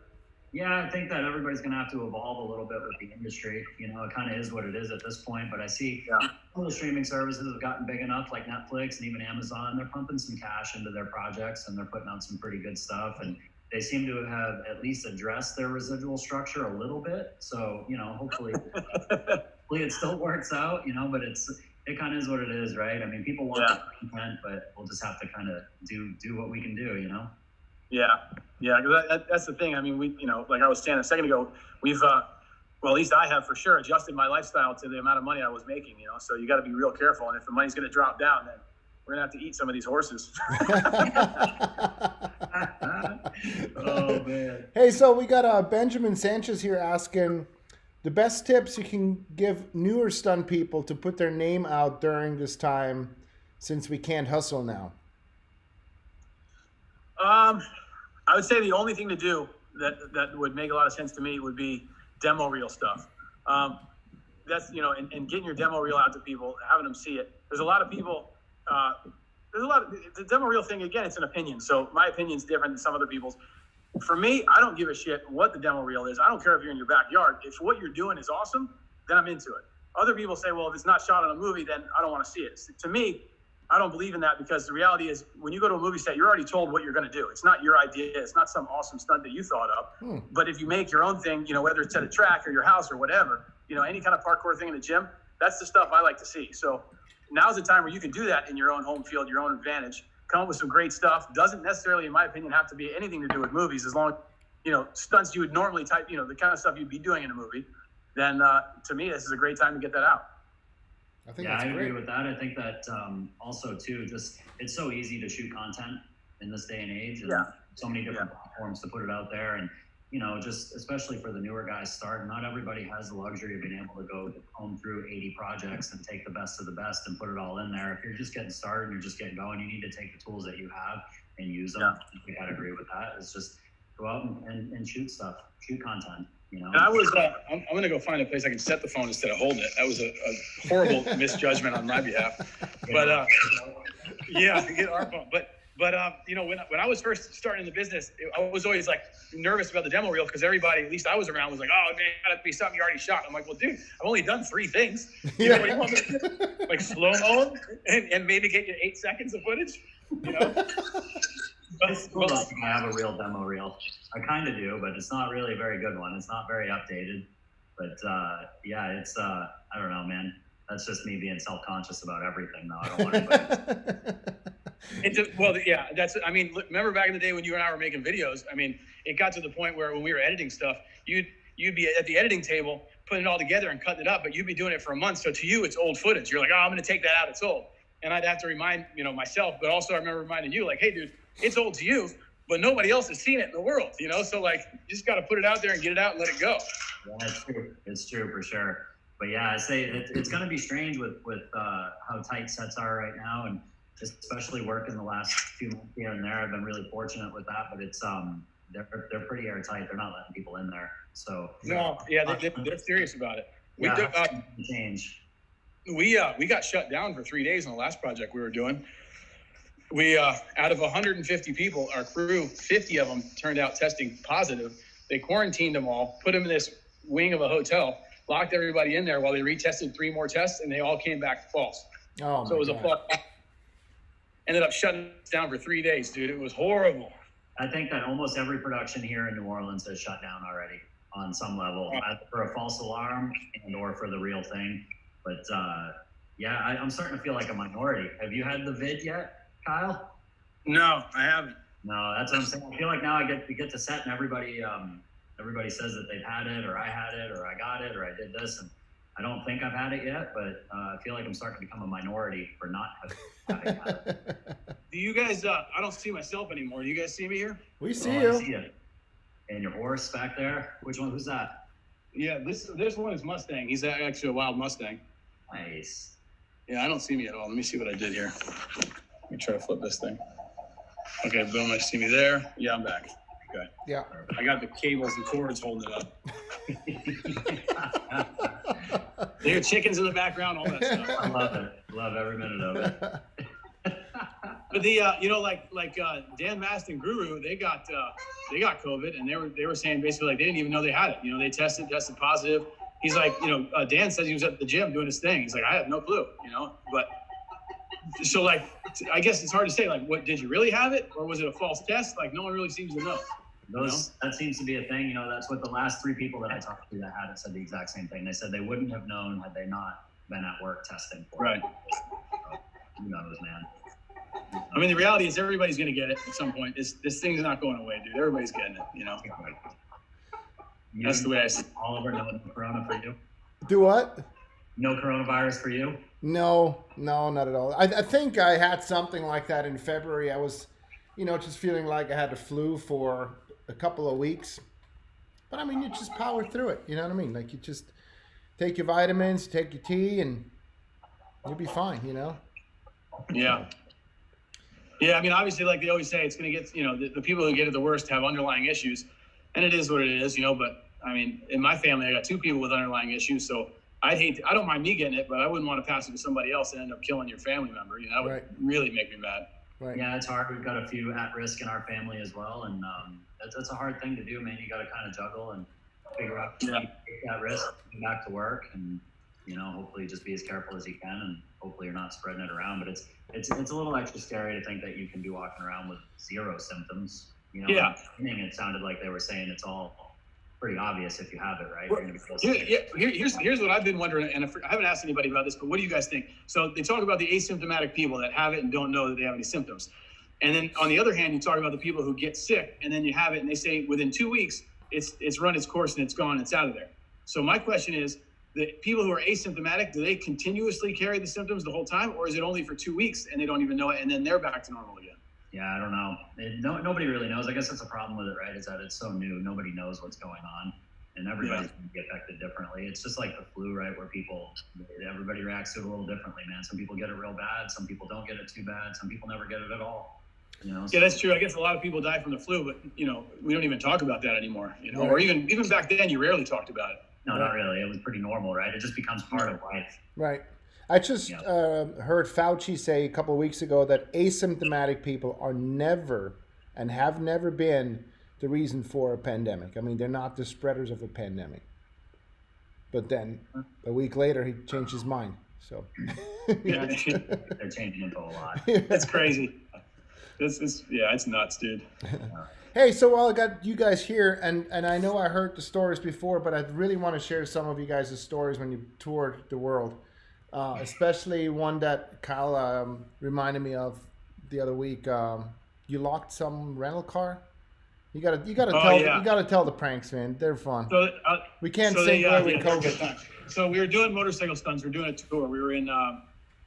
C: Yeah, I think that everybody's going to have to evolve a little bit with the industry. You know, it kind of is what it is at this point. But I see some of the streaming services have gotten big enough, like Netflix and even Amazon. They're pumping some cash into their projects and they're putting out some pretty good stuff. And they seem to have at least addressed their residual structure a little bit. So, you know, hopefully it still works out, you know, but it kind of is what it is, right? I mean, people want content, but we'll just have to kind of do what we can do, you know?
B: Yeah. Because that's the thing. I mean, we, you know, like I was saying a second ago, we've, well, at least I have for sure adjusted my lifestyle to the amount of money I was making, you know, so you got to be real careful. And if the money's going to drop down, then we're going to have to eat some of these horses.
C: Oh, man.
A: Hey, so we got Benjamin Sanchez here asking the best tips you can give newer stunt people to put their name out during this time since we can't hustle now.
B: I would say the only thing to do that would make a lot of sense to me would be demo reel stuff. That's, you know, and getting your demo reel out to people, having them see it. There's a lot of people, the demo reel thing, again, it's an opinion. So my opinion's different than some other people's. For me, I don't give a shit what the demo reel is. I don't care if you're in your backyard. If what you're doing is awesome, then I'm into it. Other people say, well, if it's not shot on a movie, then I don't want to see it. To me, I don't believe in that because the reality is when you go to a movie set, you're already told what you're going to do. It's not your idea. It's not some awesome stunt that you thought of. But if you make your own thing, you know, whether it's at a track or your house or whatever, you know, any kind of parkour thing in the gym, that's the stuff I like to see. So now's the time where you can do that in your own home field, your own advantage, come up with some great stuff. Doesn't necessarily, in my opinion, have to be anything to do with movies as long as, you know, stunts you would normally type, you know, the kind of stuff you'd be doing in a movie. Then to me, this is a great time to get that out.
C: I agree with that. I think that also too, just it's so easy to shoot content in this day and age, and so many different platforms to put it out there. And you know, just especially for the newer guys starting, not everybody has the luxury of being able to go home through 80 projects and take the best of the best and put it all in there. If you're just getting started and you're just getting going, you need to take the tools that you have and use them. I gotta agree with that. It's just go out and shoot stuff, shoot content. You know?
B: And I was, I'm going to go find a place I can set the phone instead of holding it. That was a horrible misjudgment on my behalf. But get our phone. But you know, when I was first starting in the business, I was always like nervous about the demo reel because everybody, at least I was around, was like, "Oh man, gotta be something you already shot." I'm like, "Well, dude, I've only done 3 things. You know what you want me to do? Like slow mo and maybe get you 8 seconds of footage." You know.
C: I have a real demo reel. I kind of do, but it's not really a very good one. It's not very updated. But it's I don't know, man. That's just me being self-conscious about everything. Though I don't want anybody. I mean, remember back in the day when you and I were making videos? I mean, it got to the point where when we were editing stuff, you'd be at the editing table putting it all together and cutting it up, but you'd be doing it for a month. So to you, it's old footage. You're like, "Oh, I'm going to take that out. It's old." And I'd have to remind, you know, myself, but also I remember reminding you, like, "Hey, dude, it's old to you, but nobody else has seen it in the world, you know? So like, you just got to put it out there and get it out and let it go." Yeah, it's true. It's true for sure. But yeah, I say it's going to be strange with how tight sets are right now. And especially working the last few months here and there. I've been really fortunate with that, but it's they're pretty airtight. They're not letting people in there. So
B: No, yeah, they're serious about it. We
C: yeah, change.
B: We got shut down for 3 days on the last project we were doing. We out of 150 people, our crew, 50 of them turned out testing positive. They quarantined them all, put them in this wing of a hotel, locked everybody in there while they retested 3 more tests, and they all came back false.
A: Oh,
B: so it was a false. Ended up shutting us down for 3 days, dude. It was horrible.
C: I think that almost every production here in New Orleans has shut down already on some level, either for a false alarm and or for the real thing. But yeah, I'm starting to feel like a minority. Have you had the vid yet, Kyle?
B: No, I haven't.
C: No, that's what I'm saying. I feel like now I get to set and everybody says that they've had it, or I had it, or I got it, or I did this, and I don't think I've had it yet, but I feel like I'm starting to become a minority for not having had it.
B: Do you guys? I don't see myself anymore. Do you guys see me here?
A: We see you.
C: I see it. And your horse back there. Which one? Who's that?
B: Yeah, this one is Mustang. He's actually a wild Mustang.
C: Nice.
B: Yeah, I don't see me at all. Let me see what I did here. Let me try to flip this thing. Okay, boom. I see me there. Yeah, I'm back. Okay.
A: Yeah.
B: I got the cables and cords holding it up. There are chickens in the background, all that stuff.
C: I love it. Love every minute of it.
B: But the Dan Mast and Guru, they got COVID, and they were saying basically like they didn't even know they had it. They tested positive. He's like, Dan says he was at the gym doing his thing. He's like, I have no clue, but so like, I guess it's hard to say, like, what, did you really have it, or was it a false test? Like, no one really seems to know.
C: That seems to be a thing. That's what the last 3 people that I talked to that had it said the exact same thing. They said they wouldn't have known had they not been at work testing for it.
B: Right.
C: So, who knows, man?
B: I mean, the reality is everybody's going to get it at some point. This thing's not going away, dude. Everybody's getting it, That's the way I see it.
C: Oliver, no corona for you?
A: Do what?
C: No coronavirus for you?
A: No, not at all. I think I had something like that in February. I was, just feeling like I had the flu for a couple of weeks. But I mean, you just power through it. You know what I mean? Like, you just take your vitamins, take your tea, and you'll be fine,
B: Yeah. Yeah, I mean, obviously, like they always say, it's going to get, the people who get it the worst have underlying issues. And it is what it is, but I mean, in my family, I got 2 people with underlying issues. So I don't mind me getting it, but I wouldn't want to pass it to somebody else and end up killing your family member. That would really make me mad.
A: Right.
C: Yeah, it's hard. We've got a few at risk in our family as well. And that's a hard thing to do, man. You got to kind of juggle and figure out that risk, come back to work, and, hopefully just be as careful as you can. And hopefully you're not spreading it around. But it's a little extra scary to think that you can be walking around with 0 symptoms.
B: Yeah.
C: It sounded like they were saying it's all pretty obvious if you have it, right?
B: Well, here's what I've been wondering, and I haven't asked anybody about this, but what do you guys think? So they talk about the asymptomatic people that have it and don't know that they have any symptoms. And then on the other hand, you talk about the people who get sick and then you have it and they say within 2 weeks, it's run its course and it's gone, it's out of there. So my question is, the people who are asymptomatic, do they continuously carry the symptoms the whole time, or is it only for 2 weeks and they don't even know it and then they're back to normal again?
C: Yeah, I don't know. Nobody really knows. I guess that's a problem with it, right? Is that it's so new. Nobody knows what's going on, and everybody's going to be affected differently. It's just like the flu, right? Where everybody reacts to it a little differently, man. Some people get it real bad. Some people don't get it too bad. Some people never get it at all.
B: Yeah, that's true. I guess a lot of people die from the flu, but we don't even talk about that anymore. Or even back then, you rarely talked about it.
C: No, not really. It was pretty normal, right? It just becomes part of life.
A: Right. I just heard Fauci say a couple of weeks ago that asymptomatic people are never and have never been the reason for a pandemic. I mean, they're not the spreaders of a pandemic. But then a week later, he changed his mind. So
C: they're changing info a lot.
B: It's crazy. It's nuts, dude.
A: Hey, so while I got you guys here, and I know I heard the stories before, but I really want to share some of you guys' stories when you toured the world. Especially one that Kyle reminded me of the other week. You locked some rental car. You gotta tell the pranks, man. They're fun.
B: So,
A: we can't say where we COVID.
B: So we were doing motorcycle stunts. We were doing a tour. We were in, I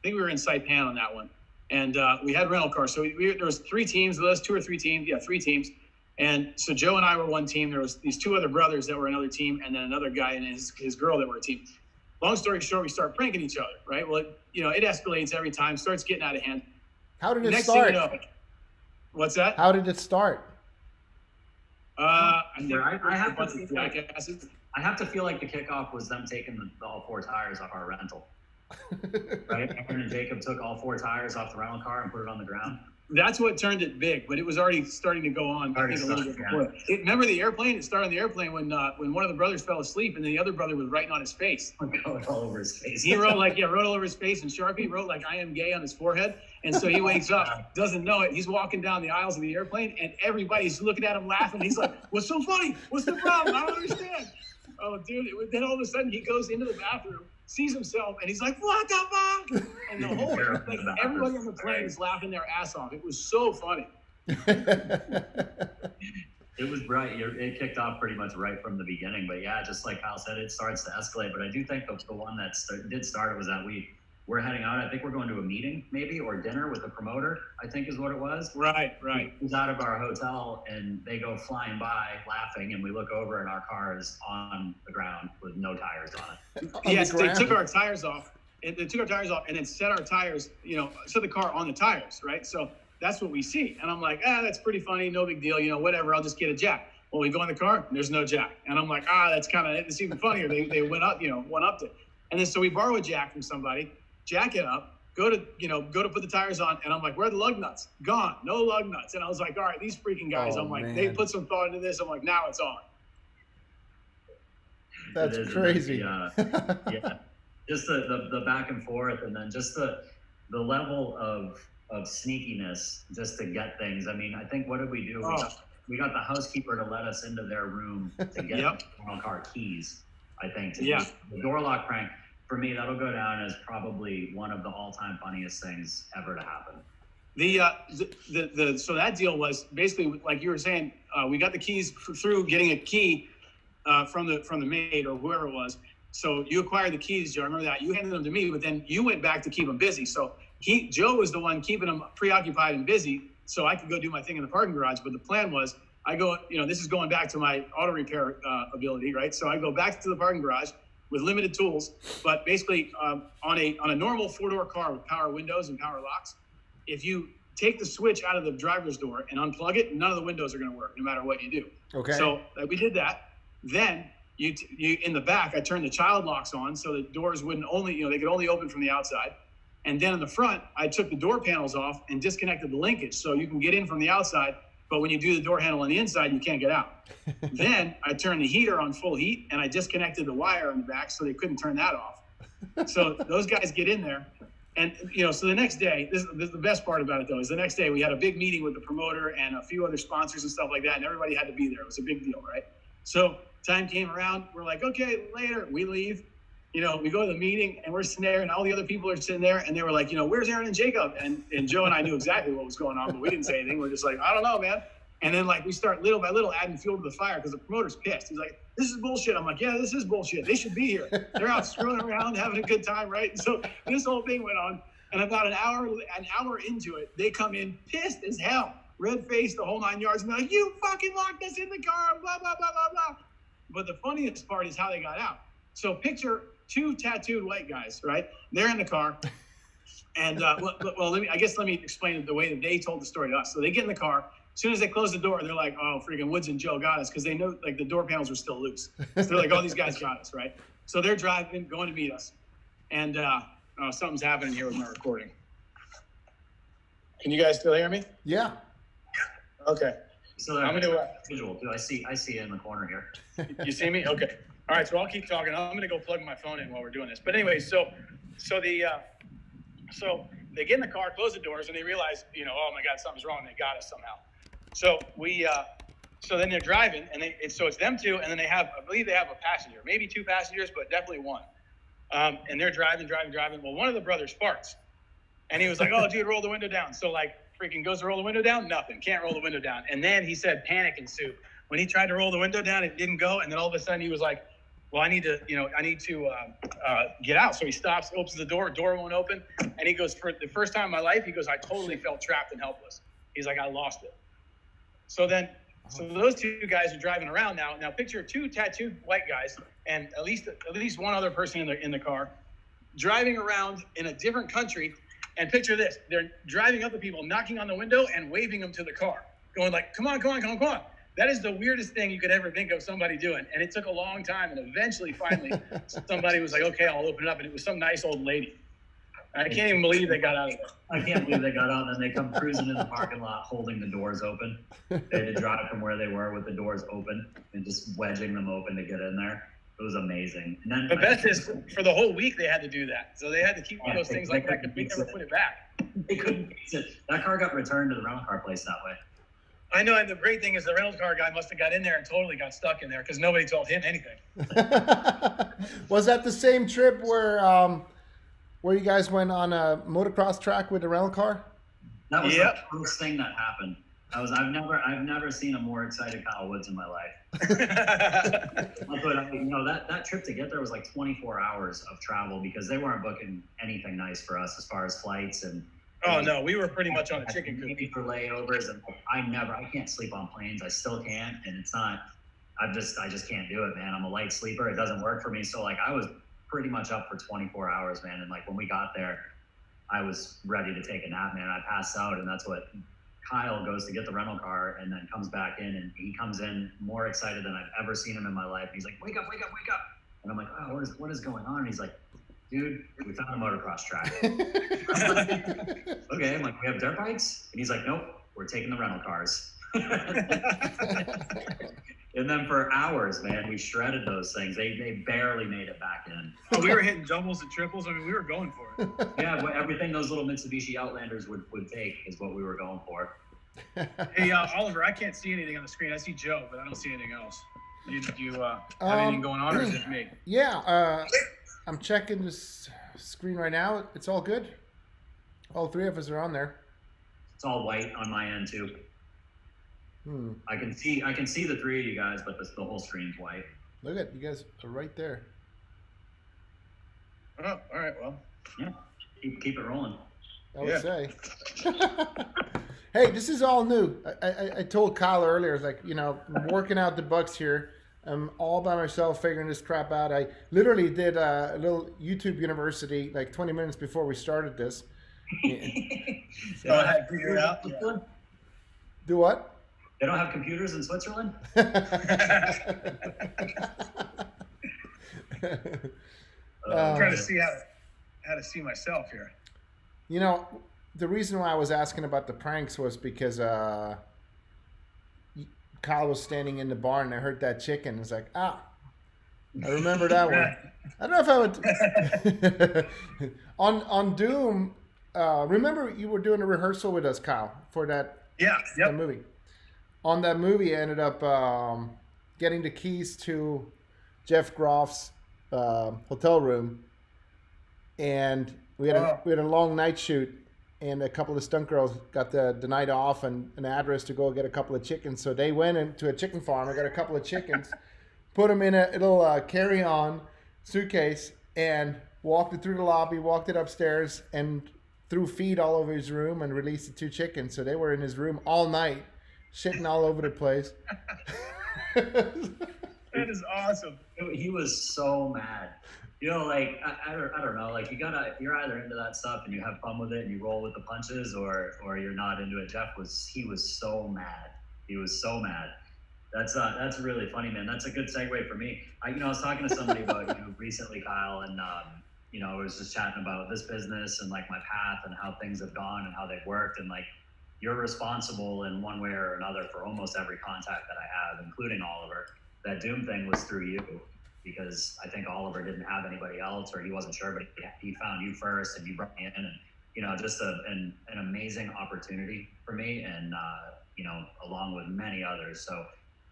B: think we were in Saipan on that one, and we had rental cars. So there was 3 teams with us, 2 or 3 teams. Yeah, 3 teams. And so Joe and I were one team. There was these 2 other brothers that were another team, and then another guy and his girl that were a team. Long story short, we start pranking each other, right? Well, it escalates every time, starts getting out of hand.
A: How did it
B: Next thing you
A: start?
B: know, what's that?
A: How did it start?
B: I think
C: I have
B: a bunch
C: to
B: of
C: feel like,
B: jackasses.
C: I have to feel like the kickoff was them taking all 4 tires off our rental. Right? Aaron and Jacob took all 4 tires off the rental car and put it on the ground.
B: That's what turned it big, but it was already starting to go on. I think a little bit before. Remember the airplane? It started on the airplane when one of the brothers fell asleep, and the other brother was writing on his face.
C: Going all over his face.
B: He wrote wrote all over his face in Sharpie. Wrote like "I am gay" on his forehead, and so he wakes up, doesn't know it. He's walking down the aisles of the airplane, and everybody's looking at him laughing. He's like, "What's so funny? What's the problem? I don't understand." Oh, dude! Then all of a sudden he goes into the bathroom, sees himself, and he's like, "What the fuck?" And the whole everybody on the plane is laughing their ass off. It was so funny.
C: It was bright. It kicked off pretty much right from the beginning. But yeah, just like Kyle said, it starts to escalate. But I do think the one that did start was that we're heading out. I think we're going to a meeting maybe or dinner with the promoter, I think is what it was.
B: Right.
C: He's out of our hotel and they go flying by laughing, and we look over and our car is on the ground with no tires on it.
B: Yes, they took our tires off. They took our tires off and then set our tires, set the car on the tires, right? So that's what we see. And I'm like, that's pretty funny. No big deal. Whatever. I'll just get a jack. Well, we go in the car, there's no jack. And I'm like, it's even funnier. They went up, one upped it. And then so we borrow a jack from somebody, jack it up, go to put the tires on. And I'm like, where are the lug nuts? Gone. No lug nuts. And I was like, all right, these freaking guys, they put some thought into this. I'm like, now it's on.
A: That's crazy.
C: Yeah. Just the back and forth, and then just the level of sneakiness just to get things. I mean, I think, what did we do? We got the housekeeper to let us into their room to get the rental car keys, I think. The door lock prank, for me, that'll go down as probably one of the all-time funniest things ever to happen.
B: So that deal was basically, like you were saying, we got the keys through getting a key from the maid or whoever it was. So you acquired the keys, Joe. I remember that. You handed them to me, but then you went back to keep them busy. So Joe was the one keeping them preoccupied and busy, so I could go do my thing in the parking garage. But the plan was, I go, this is going back to my auto repair ability, right? So I go back to the parking garage with limited tools, but basically on a normal 4-door car with power windows and power locks, if you take the switch out of the driver's door and unplug it, none of the windows are going to work, no matter what you do.
A: Okay.
B: So we did that. Then you in the back, I turned the child locks on so the doors wouldn't they could only open from the outside. And then in the front, I took the door panels off and disconnected the linkage so you can get in from the outside, but when you do the door handle on the inside, you can't get out. Then I turned the heater on full heat and I disconnected the wire on the back so they couldn't turn that off. So those guys get in there. And, so the next day, this is the best part about it, though, is the next day we had a big meeting with the promoter and a few other sponsors and stuff like that, and everybody had to be there. It was a big deal, right? So time came around. We're like, okay, later. We leave. We go to the meeting, and we're sitting there, and all the other people are sitting there, and they were like, where's Aaron and Jacob? And Joe and I knew exactly what was going on, but we didn't say anything. We're just like, I don't know, man. And then, we start little by little adding fuel to the fire because the promoter's pissed. He's like, this is bullshit. I'm like, yeah, this is bullshit. They should be here. They're out screwing around, having a good time, right? And so this whole thing went on. And about an hour into it, they come in pissed as hell, red-faced, the whole 9 yards, and they're like, you fucking locked us in the car, blah, blah, blah, blah, blah. But the funniest part is how they got out. So picture 2 tattooed white guys, right? They're in the car. And, let me explain the way that they told the story to us. So they get in the car. As soon as they close the door, they're like, oh, freaking Woods and Joe got us, because they know, the door panels were still loose. So they're like, oh, these guys got us, right? So they're driving, going to meet us. And, something's happening here with my recording. Can you guys still hear me?
A: Yeah.
B: Okay.
C: So
B: I'm gonna
C: visual. I see it in the corner here.
B: You see me? Okay. All right. So I'll keep talking. I'm gonna go plug my phone in while we're doing this. But anyway, so they get in the car, close the doors, and they realize, oh my God, something's wrong. They got us somehow. So so then they're driving, and it's them two, and then I believe they have a passenger, maybe 2 passengers, but definitely one. And they're driving. Well, one of the brothers farts. And he was like, oh, dude, roll the window down. So freaking goes to roll the window down. Nothing. Can't roll the window down. And then he said panic ensued. When he tried to roll the window down, it didn't go. And then all of a sudden he was like, well, I need to get out. So he stops, opens the door won't open. And he goes, for the first time in my life, he goes, I totally felt trapped and helpless. He's like, I lost it. So those 2 guys are driving around now. Now picture 2 tattooed white guys and at least one other person in the car driving around in a different country And picture this, they're driving up the people, knocking on the window and waving them to the car, going like, come on, come on, come on, come on. That is the weirdest thing you could ever think of somebody doing. And it took a long time. And eventually, finally, somebody was like, okay, I'll open it up. And it was some nice old lady. I can't even believe they got out of there.
C: I can't believe they got out and then they come cruising in the parking lot holding the doors open. They had to drive from where they were with the doors open and just wedging them open to get in there. It was amazing. And then
B: the best is for the whole week they had to do that. So they had to keep those things like that because we never put it back.
C: They couldn't fix it. That car got returned to the rental car place that way.
B: I know, and the great thing is the rental car guy must have got in there and totally got stuck in there because nobody told him anything.
A: Was that the same trip where you guys went on a motocross track with the rental car?
C: That was the first thing that happened. I've never seen a more excited Kyle Woods in my life. But that trip to get there was like 24 hours of travel because they weren't booking anything nice for us as far as flights and.
B: Oh no, we were pretty much on a chicken coop
C: for layovers, and I can't sleep on planes. I still can't, and it's not. I just can't do it, man. I'm a light sleeper. It doesn't work for me. So like I was pretty much up for 24 hours, man. And like when we got there, I was ready to take a nap, man. I passed out, and that's what Kyle goes to get the rental car, and then comes back in, and he comes in more excited than I've ever seen him in my life. And he's like, "Wake up, wake up, wake up!" And I'm like, "Oh, what is going on?" And he's like, "Dude, we found a motocross track." Okay, I'm like, "We have dirt bikes?" And he's like, "Nope, we're taking the rental cars." And then for hours, man, we shredded those things. They barely made it back in.
B: Oh, we were hitting doubles and triples. I mean, we were going for it.
C: Yeah, everything those little Mitsubishi Outlanders would take is what we were going for.
B: Hey, Oliver, I can't see anything on the screen. I see Joe, but I don't see anything else. Do you have anything going on, or is it me?
A: Yeah, I'm checking this screen right now. It's all good. All three of us are on there.
C: It's all white on my end too. I can see the three of you guys, but the whole screen's white.
A: Look at you guys are right there.
B: Oh, all right. Well,
C: yeah, keep it rolling.
A: I would say. Hey, this is all new. I told Kyle earlier, it's like, I'm working out the bugs here. I'm all by myself figuring this crap out. I literally did a little YouTube university like 20 minutes before we started this.
B: So I had to figure it out. Yeah.
A: Do what?
C: They don't have computers in Switzerland?
B: I'm trying to see how to see myself here.
A: The reason why I was asking about the pranks was because Kyle was standing in the barn and I heard that chicken. It's like, I remember that one. I don't know if I would. on Doom, remember you were doing a rehearsal with us, Kyle, for that that movie. On that movie, I ended up getting the keys to Jeff Groff's hotel room, and we had a long night shoot, and a couple of stunt girls got the night off and an address to go get a couple of chickens. So they went into a chicken farm. I got a couple of chickens, put them in a little carry-on suitcase, and walked it through the lobby, walked it upstairs, and threw feed all over his room and released the two chickens. So they were in his room all night, shitting all over the place.
B: That is awesome.
C: He was so mad. Like I don't know. Like you're either into that stuff and you have fun with it and you roll with the punches, or you're not into it. He was so mad. He was so mad. That's really funny, man. That's a good segue for me. I was talking to somebody about you recently, Kyle, and I was just chatting about this business and like my path and how things have gone and how they've worked, and like you're responsible in one way or another for almost every contact that I have, including Oliver. That Doom thing was through you, because I think Oliver didn't have anybody else, or he wasn't sure, but he found you first and you brought me in, and just an amazing opportunity for me, and along with many others. So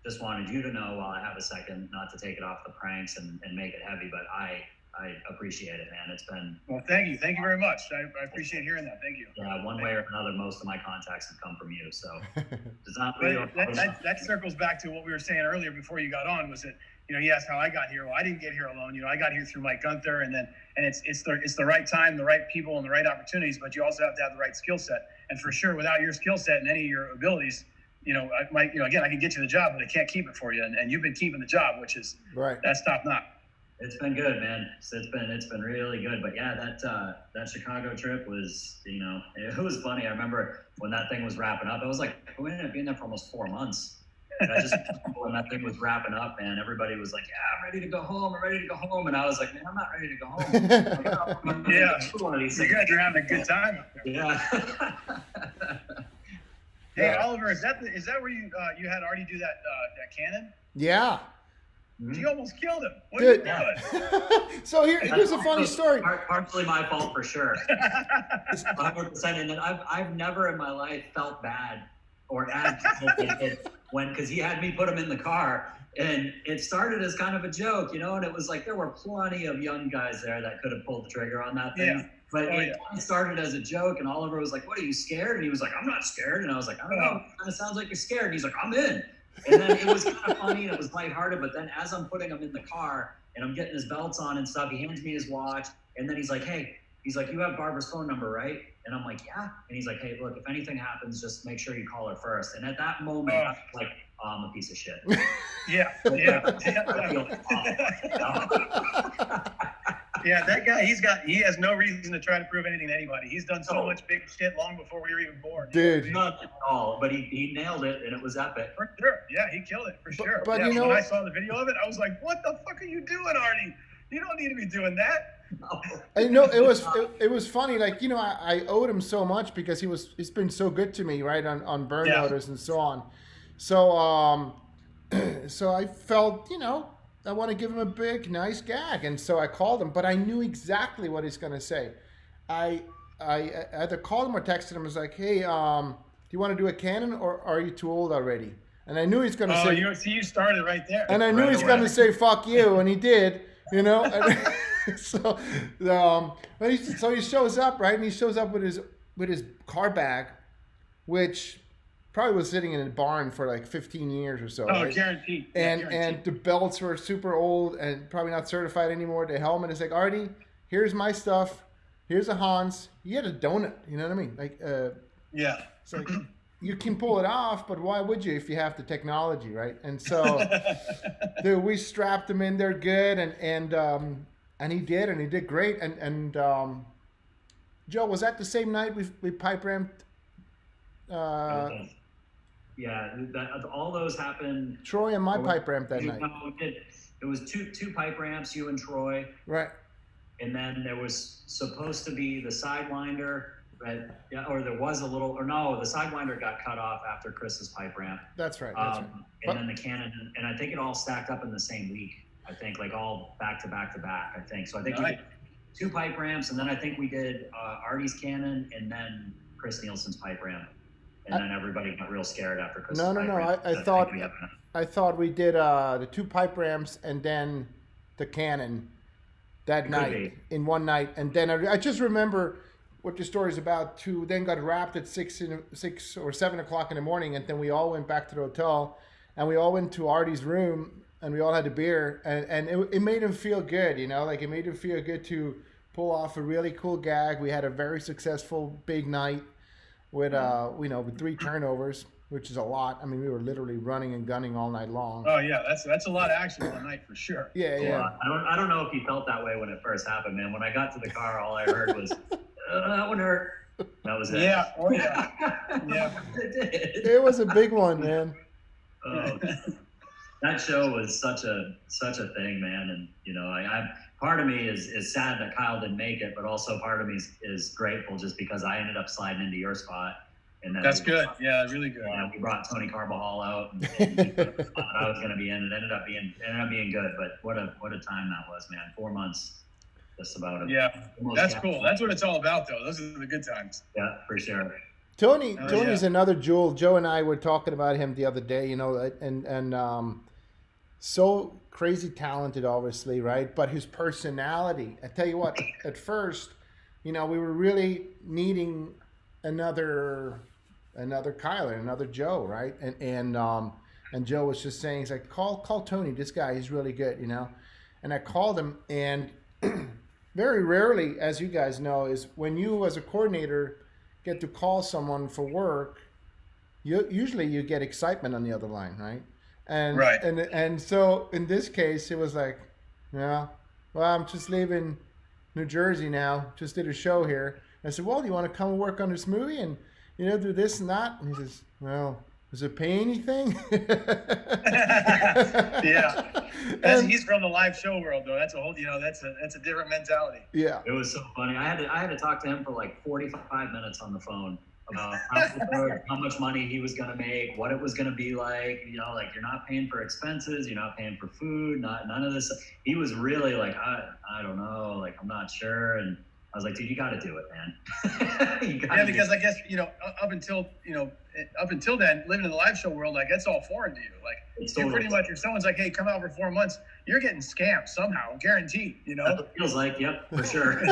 C: just wanted you to know, while I have a second, not to take it off the pranks and make it heavy, but I appreciate it, man. It's been...
B: Well, thank you very much. I appreciate hearing that. Thank you.
C: Yeah, one way or another, most of my contacts have come from you, so it's not
B: really... that circles back to what we were saying earlier before you got on, was that he asked how I got here. Well, I didn't get here alone. I got here through Mike Gunther, and it's the right time, the right people, and the right opportunities. But you also have to have the right skill set. And for sure, without your skill set and any of your abilities, again, I can get you the job, but I can't keep it for you. And you've been keeping the job, which is
A: right.
B: That's top notch.
C: It's been good, man. It's been really good. But yeah, that Chicago trip was, it was funny. I remember when that thing was wrapping up. It was like we ended up being there for almost 4 months. And I just when that thing was wrapping up, man, everybody was like, "Yeah, I'm ready to go home. I'm ready to go home." And I was like, "Man, I'm not ready to go home."
B: Yeah, you guys are having a good time.
C: Yeah.
B: Hey, Oliver, is that where you had Artie do that cannon?
A: Yeah.
B: You almost killed him. What are you doing?
A: So here's a funny story.
C: Partially my fault for sure. 100%. And then I've never in my life felt bad or as because he had me put him in the car, and it started as kind of a joke, and it was like there were plenty of young guys there that could have pulled the trigger on that thing.
B: Yeah.
C: But it started as a joke, and Oliver was like, "What, are you scared?" And he was like, "I'm not scared." And I was like, "I don't know. It kind of sounds like you're scared." And he's like, "I'm in." And then it was kind of funny and it was lighthearted. But then as I'm putting him in the car and I'm getting his belts on and stuff, he hands me his watch. And then he's like, "Hey," he's like, "you have Barbara's phone number, right?" And I'm like, "Yeah." And he's like, "Hey, look, if anything happens, just make sure you call her first." And at that moment, I was like, "Oh, I'm a piece of shit."
B: Yeah. Yeah, that guy, he has no reason to try to prove anything to anybody. He's done so much big shit long before we were even born.
A: Dude.
C: Not at all, but he nailed it, and it was epic.
B: For sure. Yeah, he killed it, for sure.
A: But
B: when I saw the video of it, I was like, what the fuck are you doing, Artie? You don't need to be doing that.
A: It was funny. Like, I owed him so much because he's been so good to me, right, on burn notice and so on. So, so I felt, I want to give him a big, nice gag. And so I called him, but I knew exactly what he's going to say. I either called him or texted him. I was like, "Hey, do you want to do a cannon or are you too old already?" And I knew he's going to say...
B: you started right there.
A: And I knew he's going to say, "Fuck you." And he did, So, so he shows up, right? And he shows up with his car bag, which... probably was sitting in a barn for like 15 years or so.
B: Oh,
A: right?
B: guaranteed.
A: And the belts were super old and probably not certified anymore. The helmet is like, "Artie, here's my stuff. Here's a Hans." You had a donut. You know what I mean? Like,
B: yeah.
A: It's like you can pull it off, but why would you if you have the technology, right? And so, dude, we strapped him in there good, and he did great. And Joe, was that the same night we pipe ramped?
C: Yeah, all those happened.
A: Troy and my pipe ramp that night.
C: It was two pipe ramps, you and Troy.
A: Right.
C: And then there was supposed to be the Sidewinder, right? Yeah, or there was the Sidewinder got cut off after Chris's pipe ramp.
A: That's right.
C: And then the cannon, and I think it all stacked up in the same week. I think like all back to back to back. I think so. I think we did 2 pipe ramps, and then I think we did Artie's cannon, and then Chris Nielsen's pipe ramp. And then everybody got real scared after Chris's pipe ramp.
A: I thought we did the 2 pipe ramps and then the cannon that night in one night. And then I just remember what the story's about. Then got wrapped at 6 or 7 o'clock in the morning, and then we all went back to the hotel, and we all went to Artie's room, and we all had a beer, and it made him feel good, like it made him feel good to pull off a really cool gag. We had a very successful big night. With with 3 turnovers, which is a lot. I mean, we were literally running and gunning all night long.
B: Oh yeah, that's a lot of action on the night for sure.
A: Yeah.
C: I don't know if he felt that way when it first happened, man. When I got to the car, all I heard was, "That one hurt." That was it.
B: Yeah. Oh yeah. Yeah.
A: It was a big one, man.
C: Oh, that show was such a thing, man. And I part of me is sad that Kyle didn't make it, but also part of me is grateful just because I ended up sliding into your spot. And then
B: that's good. Yeah, really good.
C: We brought Tony Carbajal out, and I was going to be in. It ended up being good. But what a time that was, man. 4 months, just about it.
B: Yeah, that's cool. That's what it's all about, though. Those are the good times.
C: Yeah, for sure.
A: Tony's another jewel. Joe and I were talking about him the other day, and so crazy talented, obviously, right? But his personality, I tell you what, at first, we were really needing another Kyler, another Joe, right? And Joe was just saying, he's like, call Tony, this guy, he's really good, And I called him, and very rarely, as you guys know, is when you as a coordinator get to call someone for work, usually you get excitement on the other line, right? And so in this case, it was like, well, I'm just leaving New Jersey now. Just did a show here. I said, well, do you want to come and work on this movie and do this and that? And he says, well, does it pay anything?
B: Yeah.
A: And
B: He's from the live show world, though. That's a whole, that's a different mentality.
A: yeah,
C: It was so funny. I had to talk to him for like 45 minutes on the phone about how much money he was going to make, what it was going to be like. Like you're not paying for expenses, you're not paying for food, none of this. He was really like, I don't know, like I'm not sure. And I was like, dude, you got to do it, man.
B: Yeah, because I guess up until then, living in the live show world, like that's all foreign to you. Like you pretty much, if someone's like, hey, come out for 4 months, you're getting scammed somehow, guaranteed.
C: That's what it feels like, yep, for sure.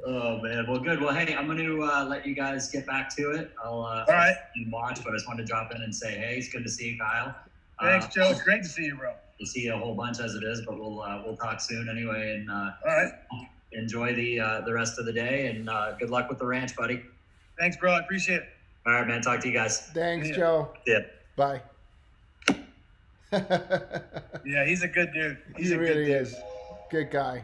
C: Oh man, well, good. Well, hey, I'm going to let you guys get back to it. All
B: right.
C: Watch, but I just wanted to drop in and say, hey, it's good to see you, Kyle.
B: Thanks, Joe. It's great to see you, bro.
C: We'll see you a whole bunch as it is, but we'll talk soon anyway. And
B: all right,
C: enjoy the rest of the day, and good luck with the ranch, buddy.
B: Thanks, bro. I appreciate it.
C: All right, man. Talk to you guys.
A: thanks, Joe.
C: Yeah.
A: Bye.
B: Yeah, he's a good dude.
A: He really is. Good guy.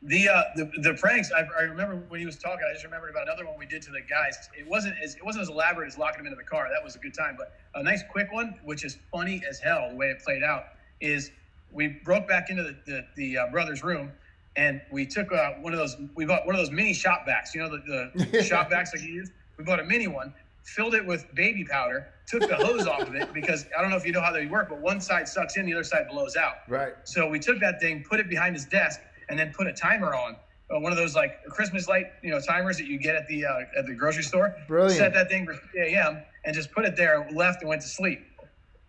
B: The pranks. I remember when he was talking. I just remembered about another one we did to the guys. It wasn't as elaborate as locking them into the car. That was a good time. But a nice quick one, which is funny as hell. The way it played out is we broke back into the brother's room, and we took one of those. We bought one of those mini shop vacs. The shop vacs like you use. We bought a mini one, filled it with baby powder, took the hose off of it because I don't know if you know how they work, but one side sucks in, the other side blows out.
A: Right.
B: So we took that thing, put it behind his desk, and then put a timer on. One of those like Christmas light, timers that you get at the grocery store.
A: Brilliant.
B: Set that thing for 3 a.m. and just put it there, left, and went to sleep.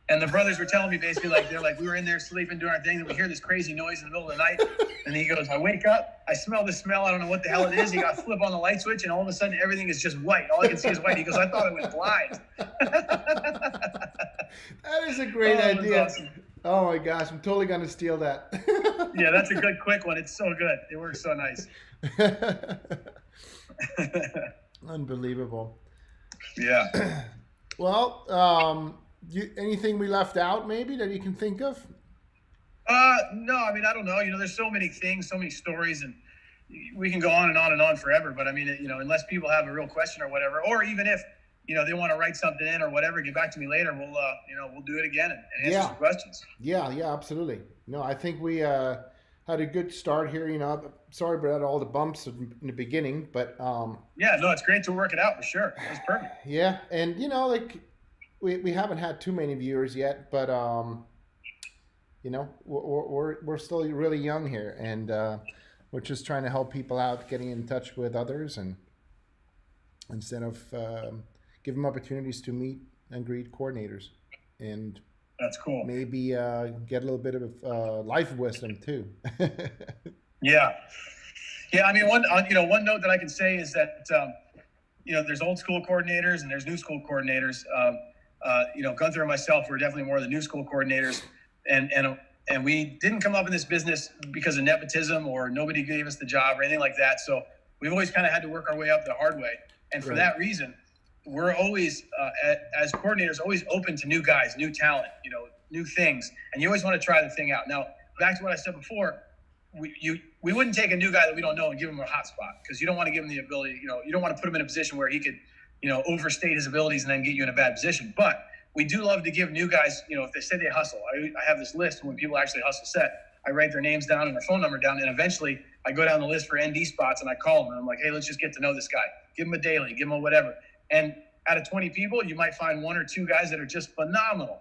B: And the brothers were telling me basically they're like, we were in there sleeping doing our thing, and we hear this crazy noise in the middle of the night. And he goes, I wake up, I smell the smell, I don't know what the hell it is. He got to flip on the light switch, and all of a sudden everything is just white. All I can see is white. He goes, I thought it was blind.
A: That is a great idea.
B: Awesome.
A: Oh my gosh, I'm totally gonna steal that.
B: Yeah, that's a good quick one. It's so good. It works so nice.
A: Unbelievable.
B: Yeah.
A: Well, anything we left out maybe that you can think of?
B: No, I mean, I don't know. There's so many things, so many stories, and we can go on and on and on forever. But I mean, unless people have a real question or whatever, or even if, they want to write something in or whatever, get back to me later. We'll do it again and answer some questions.
A: Yeah, absolutely. No, I think we had a good start here. Sorry about all the bumps in the beginning, but
B: yeah, no, it's great to work it out for sure. It was perfect.
A: Yeah, and we haven't had too many viewers yet, but we're still really young here, and we're just trying to help people out, getting in touch with others, and instead of give them opportunities to meet and greet coordinators, and
B: that's cool.
A: Maybe get a little bit of life wisdom too.
B: Yeah. I mean, one note that I can say is that there's old school coordinators and there's new school coordinators. Gunther and myself were definitely more of the new school coordinators, and we didn't come up in this business because of nepotism or nobody gave us the job or anything like that. So we've always kind of had to work our way up the hard way, and for that reason, we're always, as coordinators, always open to new guys, new talent, new things. And you always want to try the thing out. Now, back to what I said before, we wouldn't take a new guy that we don't know and give him a hot spot, because you don't want to give him the ability, you don't want to put him in a position where he could, overstate his abilities and then get you in a bad position. But we do love to give new guys, if they say they hustle. I have this list when people actually hustle set. I write their names down and their phone number down, and eventually I go down the list for ND spots and I call them and I'm like, hey, let's just get to know this guy. Give him a daily, give him a whatever. And out of 20 people, you might find one or two guys that are just phenomenal.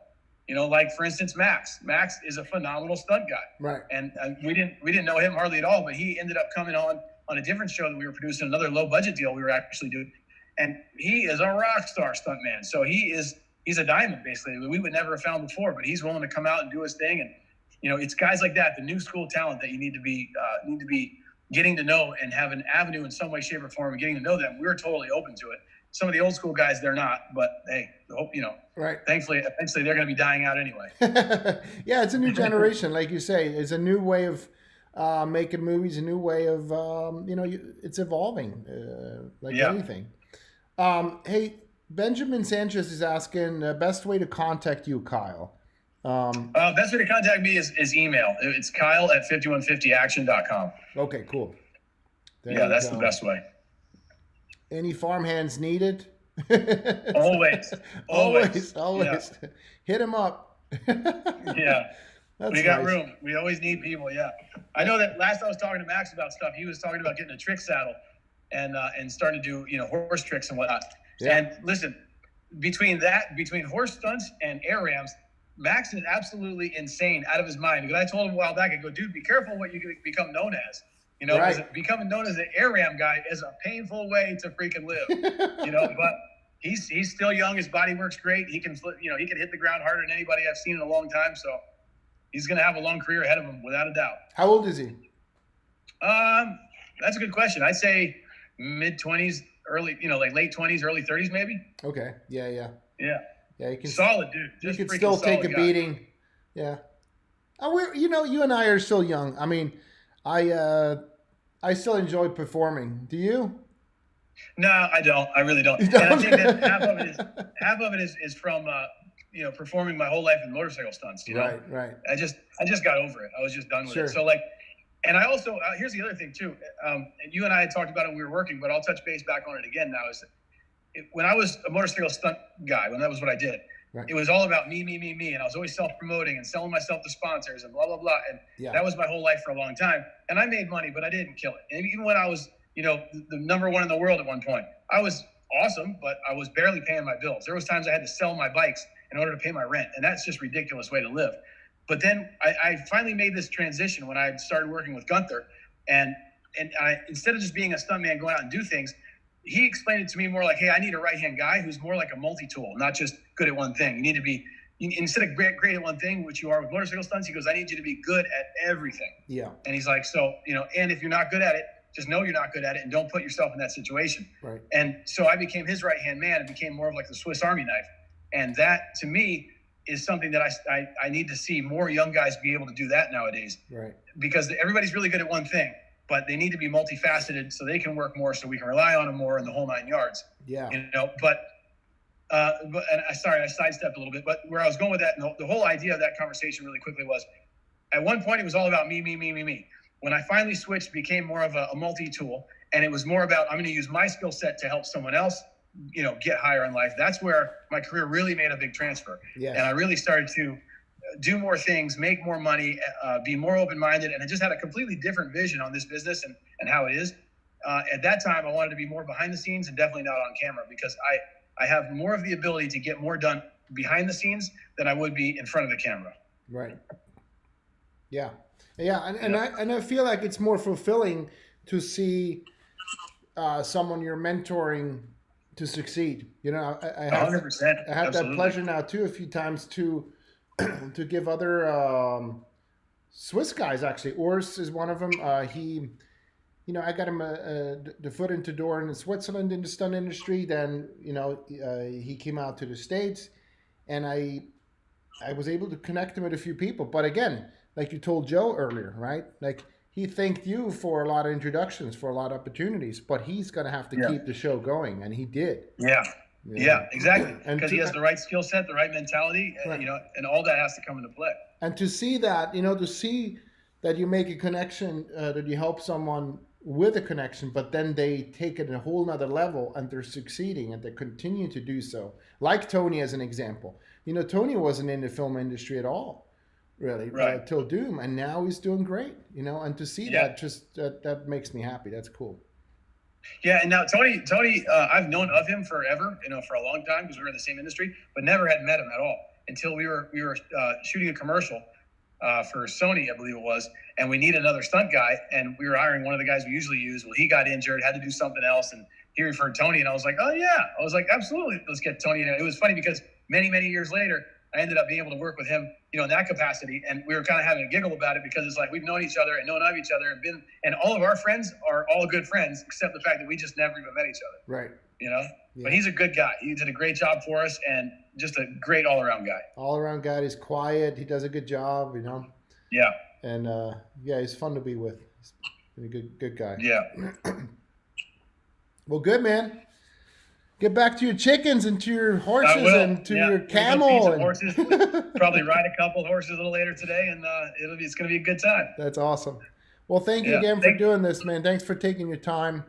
B: Like for instance, Max. Max is a phenomenal stunt guy.
A: Right.
B: And we didn't know him hardly at all, but he ended up coming on a different show that we were producing, another low budget deal we were actually doing. And he is a rock star stunt man. So he's a diamond basically. We would never have found before, but he's willing to come out and do his thing. And it's guys like that, the new school talent that you need to be getting to know and have an avenue in some way, shape, or form of getting to know them. We're totally open to it. Some of the old school guys, they're not, but hey, hope
A: right.
B: Thankfully, eventually they're going to be dying out anyway.
A: Yeah, it's a new generation, like you say. It's a new way of making movies, a new way of it's evolving, anything. Hey, Benjamin Sanchez is asking best way to contact you, Kyle.
B: Best way to contact me is email. It's Kyle at 5150action.com.
A: Okay, cool.
B: Yeah, that's the best way.
A: Any farmhands needed?
B: Always.
A: Always.
B: Yeah.
A: Hit him up.
B: Yeah.
A: That's
B: We got
A: nice.
B: room. We always need people. Yeah. I know that last I was talking to Max about stuff, he was talking about getting a trick saddle and starting to do, horse tricks and whatnot.
A: Yeah.
B: And listen, between horse stunts and air rams, Max is absolutely insane, out of his mind. Because I told him a while back, I go, dude, be careful what you become known as.
A: Right.
B: Becoming known as an air ram guy is a painful way to freaking live. But he's still young. His body works great. He can he can hit the ground harder than anybody I've seen in a long time. So he's going to have a long career ahead of him, without a doubt.
A: How old is he?
B: That's a good question. I'd say mid-20s, early, like late 20s, early 30s, maybe.
A: Okay. Yeah.
B: Yeah.
A: You can
B: Solid, dude.
A: You
B: Just
A: can
B: freaking
A: still take a
B: solid guy.
A: beating. Yeah. You and I are still young. I mean, I still enjoy performing. Do you?
B: No, I don't. I really don't.
A: You
B: And I
A: don't?
B: think that half of it is from performing my whole life in motorcycle stunts.
A: Right.
B: I just got over it. I was just done with
A: Sure.
B: it. So and I also here's the other thing too. And you and I had talked about it when we were working, but I'll touch base back on it again now. When I was a motorcycle stunt guy, when that was what I did,
A: Right.
B: It was all about me, and I was always self-promoting and selling myself to sponsors and blah blah blah. And that was my whole life for a long time. And I made money, but I didn't kill it. And even when I was, the number one in the world at one point, I was awesome, but I was barely paying my bills. There was times I had to sell my bikes in order to pay my rent, and that's just a ridiculous way to live. But then I finally made this transition when I started working with Gunther, and I, instead of just being a stuntman going out and do things, he explained it to me more like, hey, I need a right-hand guy who's more like a multi-tool, not just good at one thing. You need to be, instead of great at one thing, which you are with motorcycle stunts, he goes, I need you to be good at everything.
A: Yeah.
B: And he's like, so, and if you're not good at it, just know you're not good at it and don't put yourself in that situation.
A: Right.
B: And so I became his right-hand man and became more of like the Swiss Army knife. And that, to me, is something that I need to see more young guys be able to do that nowadays.
A: Right.
B: Because everybody's really good at one thing, but they need to be multifaceted so they can work more, so we can rely on them more in the whole 9 yards.
A: Yeah.
B: Sorry, I sidestepped a little bit, but where I was going with that, and the whole idea of that conversation really quickly was, at one point it was all about me. When I finally switched, became more of a multi-tool, and it was more about, I'm going to use my skill set to help someone else, get higher in life. That's where my career really made a big transfer.
A: Yes.
B: And I really started to do more things, make more money, be more open-minded, and I just had a completely different vision on this business and how it is. At that time, I wanted to be more behind the scenes and definitely not on camera, because I have more of the ability to get more done behind the scenes than I would be in front of the camera.
A: Right. Yeah. And I feel like it's more fulfilling to see someone you're mentoring to succeed. I have
B: 100%.
A: I had
B: Absolutely.
A: that pleasure now too a few times to give other Swiss guys, actually. Urs is one of them. I got him the foot into door in Switzerland in the stunt industry. Then he came out to the States, and I was able to connect him with a few people. But again, like you told Joe earlier, right? Like, he thanked you for a lot of introductions, for a lot of opportunities, but he's going to have to keep the show going, and he did.
B: Yeah, exactly.
A: And
B: Because he has the right skill set, the right mentality,
A: Right.
B: and all that has to come into play.
A: And to see that, you make a connection, that you help someone with a connection, but then they take it a whole nother level and they're succeeding and they continue to do so. Like Tony as an example. Tony wasn't in the film industry at all, really,
B: Right.
A: till Doom, and now he's doing great, and to see that, just that makes me happy. That's cool.
B: Yeah, and now Tony, I've known of him forever, for a long time, because we were in the same industry, but never had met him at all until we were shooting a commercial for Sony, I believe it was, and we needed another stunt guy, and we were hiring one of the guys we usually use. Well, he got injured, had to do something else, and he referred Tony, and I was like, oh yeah, absolutely, let's get Tony. And it was funny because many years later, I ended up being able to work with him, in that capacity, and we were kind of having a giggle about it, because it's like we've known each other and known of each other and all of our friends are all good friends, except the fact that we just never even met each other.
A: Right.
B: Yeah. But he's a good guy. He did a great job for us, and just a great all-around guy.
A: All-around guy. He's quiet. He does a good job,
B: Yeah.
A: And he's fun to be with. He's a good guy.
B: Yeah.
A: Well, good, man. get back to your chickens and to your horses and to your
B: We're gonna feed
A: camel.
B: some
A: And
B: horses. Probably ride a couple horses a little later today, and it's going to be a good time.
A: That's awesome. Well, thank you
B: Yeah.
A: again for doing this, man. Thanks for taking your time.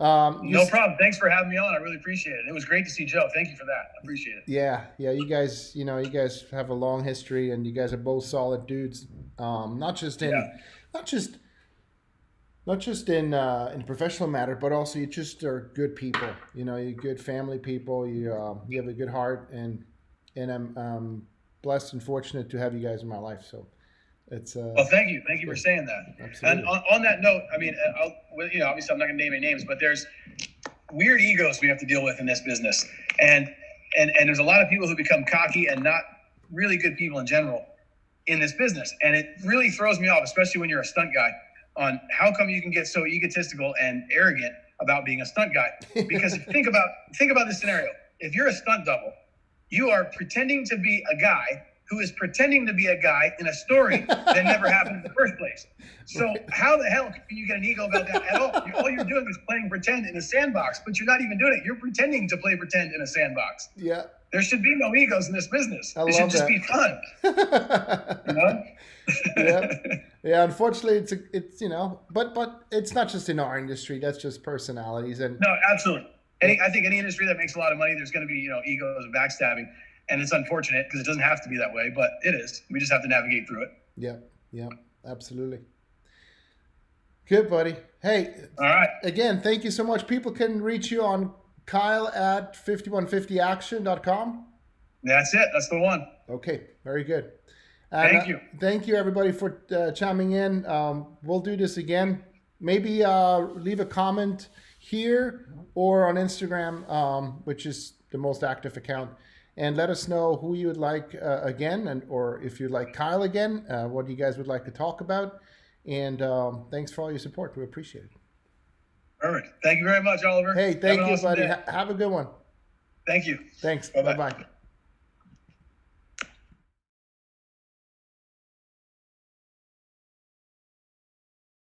B: No problem. Thanks for having me on. I really appreciate it. It was great to see Joe. Thank you for that. I appreciate it.
A: Yeah, you guys, you guys have a long history, and you guys are both solid dudes. Not just in, not just, not just in professional matter, but also you just are good people. You're good family people. You have a good heart, and I'm blessed and fortunate to have you guys in my life. So it's
B: Well, thank you for saying that.
A: Absolutely.
B: And on that note, I mean, obviously I'm not going to name any names, but there's weird egos we have to deal with in this business, and there's a lot of people who become cocky and not really good people in general in this business, and it really throws me off, especially when you're a stunt guy, on how come you can get so egotistical and arrogant about being a stunt guy. Because think about this scenario. If you're a stunt double, you are pretending to be a guy who is pretending to be a guy in a story that never happened in the first place. So how the hell can you get an ego about that at all? All you're doing is playing pretend in a sandbox, but you're not even doing it. You're pretending to play pretend in a sandbox.
A: Yeah.
B: There should be no egos in this business. It should just be fun.
A: Yeah. Unfortunately, it's but it's not just in our industry. That's just personalities. And
B: no, absolutely. I think any industry that makes a lot of money, there's going to be egos and backstabbing, and it's unfortunate because it doesn't have to be that way, but it is. We just have to navigate through it.
A: Yeah, absolutely. Good, buddy. Hey,
B: all right.
A: Again, thank you so much. People can reach you on Kyle at 5150action.com.
B: That's it. That's the one.
A: Okay, very good.
B: Thank you.
A: Thank you, everybody, for chiming in. We'll do this again. Maybe leave a comment here or on Instagram, which is the most active account, and let us know who you would like again, or if you'd like Kyle again, what you guys would like to talk about. And thanks for all your support. We appreciate it.
B: Perfect. Thank you very much, Oliver.
A: Hey, thank you, buddy. Have a good one.
B: Thank you.
A: Thanks.
B: Bye-bye.
A: Bye-bye.